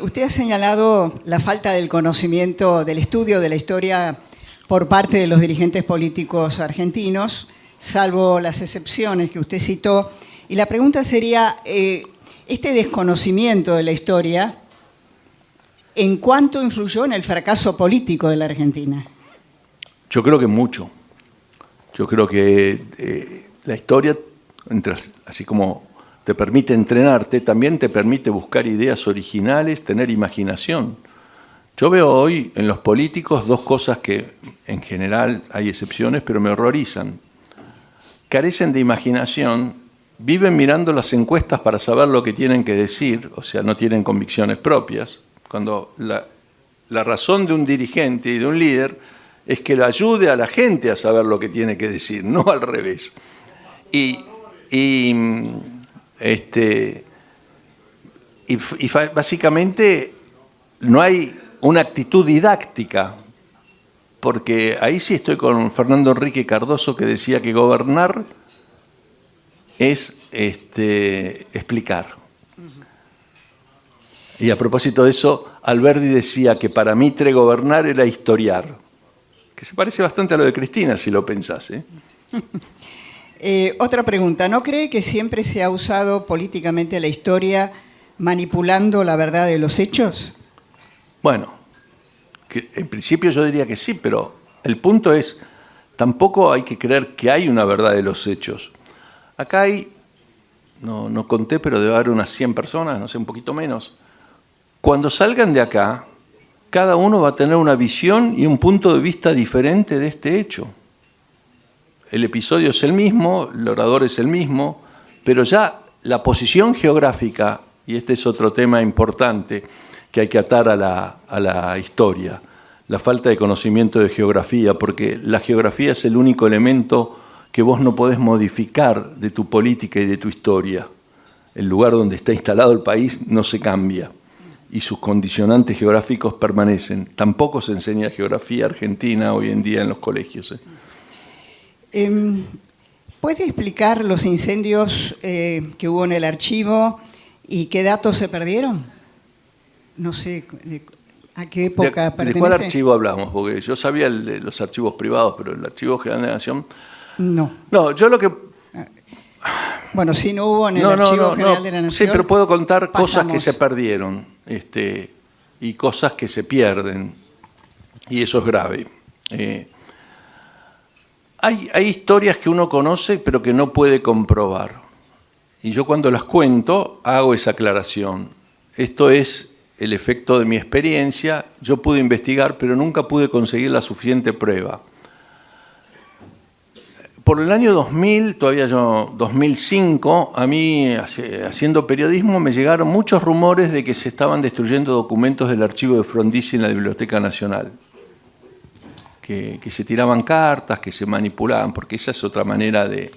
usted ha señalado la falta del conocimiento, del estudio de la historia por parte de los dirigentes políticos argentinos, salvo las excepciones que usted citó. Y la pregunta sería, este desconocimiento de la historia, ¿en cuánto influyó en el fracaso político de la Argentina? Yo creo que mucho. Yo creo que la historia, así como te permite entrenarte, también te permite buscar ideas originales, tener imaginación. Yo veo hoy en los políticos dos cosas que en general hay excepciones, pero me horrorizan. Carecen de imaginación, viven mirando las encuestas para saber lo que tienen que decir, o sea, no tienen convicciones propias, cuando la razón de un dirigente y de un líder es que le ayude a la gente a saber lo que tiene que decir, no al revés. Y básicamente no hay una actitud didáctica, porque ahí sí estoy con Fernando Enrique Cardoso, que decía que gobernar es explicar. Y a propósito de eso, Alberdi decía que para Mitre gobernar era historiar, que se parece bastante a lo de Cristina, si lo pensás, ¿eh? Otra pregunta, ¿no cree que siempre se ha usado políticamente la historia manipulando la verdad de los hechos? Bueno, que en principio yo diría que sí, pero el punto es, tampoco hay que creer que hay una verdad de los hechos. Acá hay, no conté, pero debe haber unas 100 personas, no sé, un poquito menos. Cuando salgan de acá, cada uno va a tener una visión y un punto de vista diferente de este hecho. El episodio es el mismo, el orador es el mismo, pero ya la posición geográfica, y este es otro tema importante que hay que atar a la historia, la falta de conocimiento de geografía, porque la geografía es el único elemento que vos no podés modificar de tu política y de tu historia. El lugar donde está instalado el país no se cambia y sus condicionantes geográficos permanecen. Tampoco se enseña geografía argentina hoy en día en los colegios. ¿Puede explicar los incendios que hubo en el archivo y qué datos se perdieron? No sé a qué época pertenece. ¿De cuál archivo hablamos? Porque yo sabía los archivos privados, pero el Archivo General de la Nación... No. No, yo lo que... Bueno, si no hubo en el Archivo General de la Nación... Sí, pero puedo contar pasamos. cosas que se perdieron y cosas que se pierden, y eso es grave. Hay historias que uno conoce pero que no puede comprobar. Y yo cuando las cuento hago esa aclaración. Esto es el efecto de mi experiencia. Yo pude investigar pero nunca pude conseguir la suficiente prueba. Por el año 2000, todavía yo, 2005, a mí, haciendo periodismo, me llegaron muchos rumores de que se estaban destruyendo documentos del archivo de Frondizi en la Biblioteca Nacional. Que se tiraban cartas, que se manipulaban, porque esa es otra manera de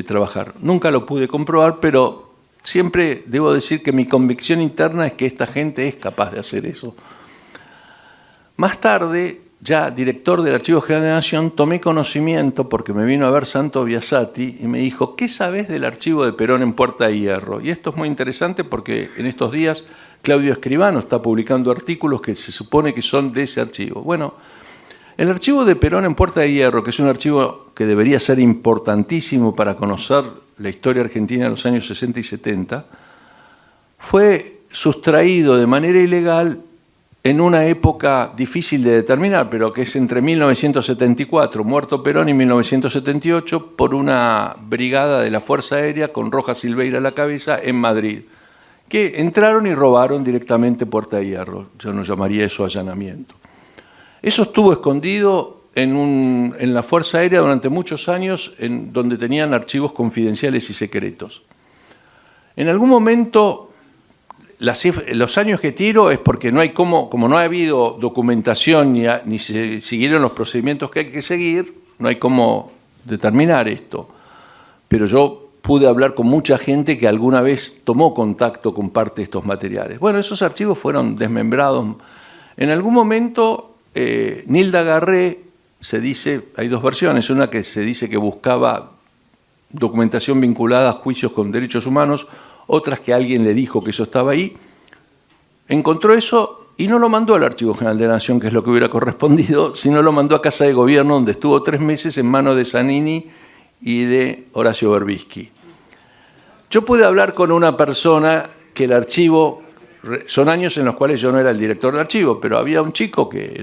trabajar. Nunca lo pude comprobar, pero siempre debo decir que mi convicción interna es que esta gente es capaz de hacer eso. Más tarde, ya director del Archivo General de la Nación, tomé conocimiento porque me vino a ver Santo Biasati y me dijo, ¿qué sabés del archivo de Perón en Puerta de Hierro? Y esto es muy interesante porque en estos días Claudio Escribano está publicando artículos que se supone que son de ese archivo. Bueno, el archivo de Perón en Puerta de Hierro, que es un archivo que debería ser importantísimo para conocer la historia argentina de los años 60 y 70, fue sustraído de manera ilegal en una época difícil de determinar, pero que es entre 1974, muerto Perón, y 1978, por una brigada de la Fuerza Aérea con Rojas Silveira a la cabeza en Madrid, que entraron y robaron directamente Puerta de Hierro. Yo no llamaría eso allanamiento. Eso estuvo escondido en la Fuerza Aérea durante muchos años, donde tenían archivos confidenciales y secretos. En algún momento... Los años que tiro es porque no hay como no ha habido documentación ni se siguieron los procedimientos que hay que seguir, no hay cómo determinar esto. Pero yo pude hablar con mucha gente que alguna vez tomó contacto con parte de estos materiales. Bueno, esos archivos fueron desmembrados. En algún momento, Nilda Garré, se dice, hay dos versiones, una que se dice que buscaba documentación vinculada a juicios con derechos humanos, otras que alguien le dijo que eso estaba ahí, encontró eso y no lo mandó al Archivo General de la Nación, que es lo que hubiera correspondido, sino lo mandó a Casa de Gobierno, donde estuvo 3 meses en manos de Zanini y de Horacio Berbisky. Yo pude hablar con una persona que el archivo, son años en los cuales yo no era el director del archivo, pero había un chico que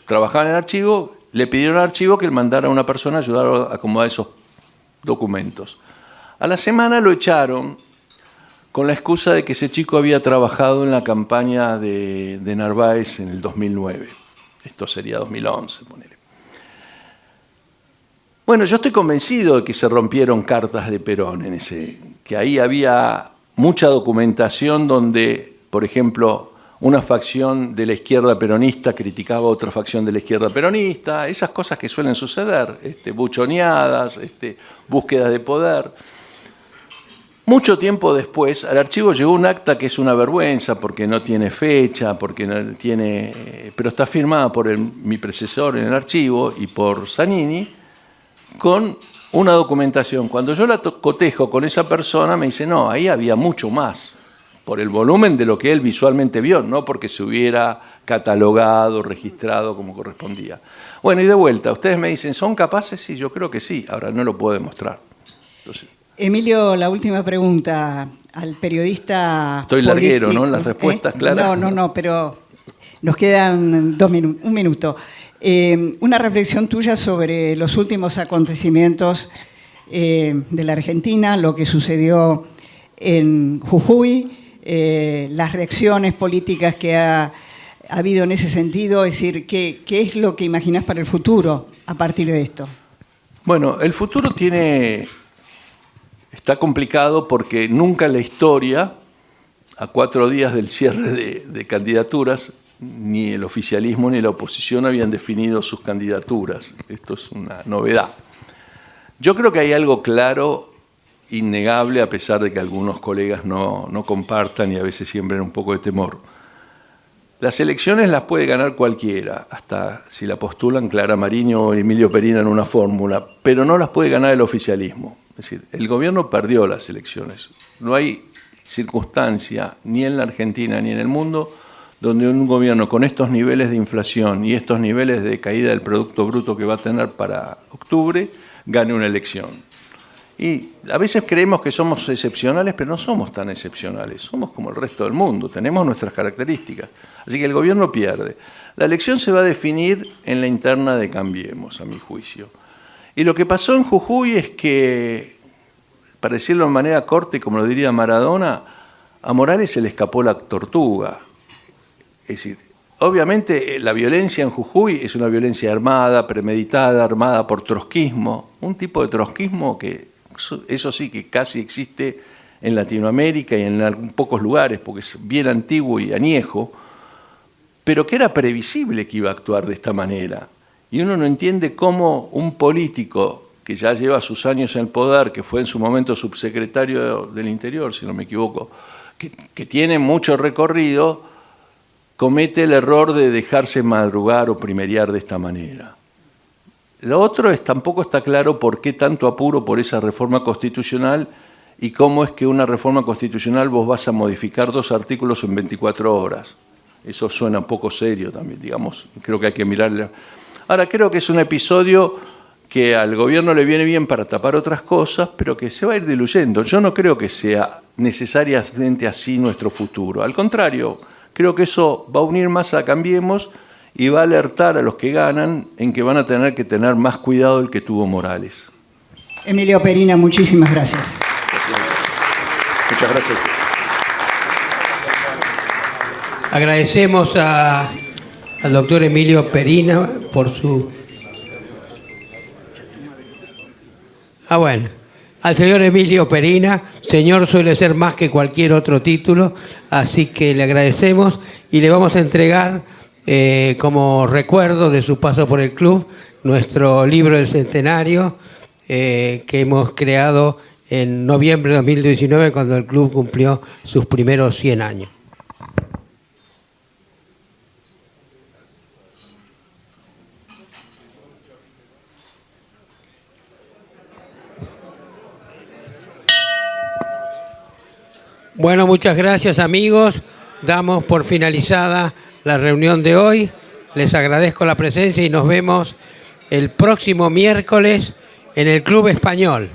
trabajaba en el archivo, le pidieron al archivo que le mandara a una persona a ayudar a acomodar esos documentos. A la semana lo echaron con la excusa de que ese chico había trabajado en la campaña de Narváez en el 2009. Esto sería 2011, ponele. Bueno, yo estoy convencido de que se rompieron cartas de Perón que ahí había mucha documentación donde, por ejemplo, una facción de la izquierda peronista criticaba a otra facción de la izquierda peronista, esas cosas que suelen suceder, buchoneadas, búsquedas de poder. Mucho tiempo después, al archivo llegó un acta que es una vergüenza porque no tiene fecha, pero está firmada por mi predecesor en el archivo y por Zanini, con una documentación. Cuando yo la cotejo con esa persona, me dice, no, ahí había mucho más, por el volumen de lo que él visualmente vio, no porque se hubiera catalogado, registrado como correspondía. Bueno, y de vuelta, ustedes me dicen, ¿son capaces? Sí, yo creo que sí, ahora no lo puedo demostrar. Entonces, Emilio, la última pregunta al periodista. Estoy larguero, ¿no? Las respuestas claras. No, pero nos quedan un minuto. Una reflexión tuya sobre los últimos acontecimientos de la Argentina, lo que sucedió en Jujuy, las reacciones políticas que ha habido en ese sentido, es decir, ¿qué es lo que imaginás para el futuro a partir de esto? Bueno, el futuro está complicado porque nunca en la historia, a 4 días del cierre de candidaturas, ni el oficialismo ni la oposición habían definido sus candidaturas. Esto es una novedad. Yo creo que hay algo claro, innegable, a pesar de que algunos colegas no compartan y a veces siembren un poco de temor. Las elecciones las puede ganar cualquiera, hasta si la postulan Clara Mariño o Emilio Perina en una fórmula, pero no las puede ganar el oficialismo. Es decir, el gobierno perdió las elecciones. No hay circunstancia, ni en la Argentina ni en el mundo, donde un gobierno con estos niveles de inflación y estos niveles de caída del Producto Bruto que va a tener para octubre, gane una elección. Y a veces creemos que somos excepcionales, pero no somos tan excepcionales. Somos como el resto del mundo, tenemos nuestras características. Así que el gobierno pierde. La elección se va a definir en la interna de Cambiemos, a mi juicio. Y lo que pasó en Jujuy es que, para decirlo de manera corta y como lo diría Maradona, a Morales se le escapó la tortuga. Es decir, obviamente la violencia en Jujuy es una violencia armada, premeditada, armada por trotskismo, un tipo de trotskismo que, eso sí, que casi existe en Latinoamérica y en pocos lugares, porque es bien antiguo y añejo, pero que era previsible que iba a actuar de esta manera. Y uno no entiende cómo un político que ya lleva sus años en el poder, que fue en su momento subsecretario del Interior, si no me equivoco, que tiene mucho recorrido, comete el error de dejarse madrugar o primerear de esta manera. Lo otro es, tampoco está claro por qué tanto apuro por esa reforma constitucional y cómo es que una reforma constitucional vos vas a modificar 2 artículos en 24 horas. Eso suena un poco serio también, digamos. Creo que hay que mirarle. Ahora, creo que es un episodio que al gobierno le viene bien para tapar otras cosas, pero que se va a ir diluyendo. Yo no creo que sea necesariamente así nuestro futuro. Al contrario, creo que eso va a unir más a Cambiemos y va a alertar a los que ganan en que van a tener que tener más cuidado del que tuvo Morales. Emilio Perina, muchísimas gracias. Muchas gracias. Agradecemos al doctor Emilio Perina por su... al señor Emilio Perina. Señor suele ser más que cualquier otro título, así que le agradecemos y le vamos a entregar, como recuerdo de su paso por el club, nuestro libro del centenario que hemos creado en noviembre de 2019, cuando el club cumplió sus primeros 100 años. Bueno, muchas gracias, amigos. Damos por finalizada la reunión de hoy. Les agradezco la presencia y nos vemos el próximo miércoles en el Club Español.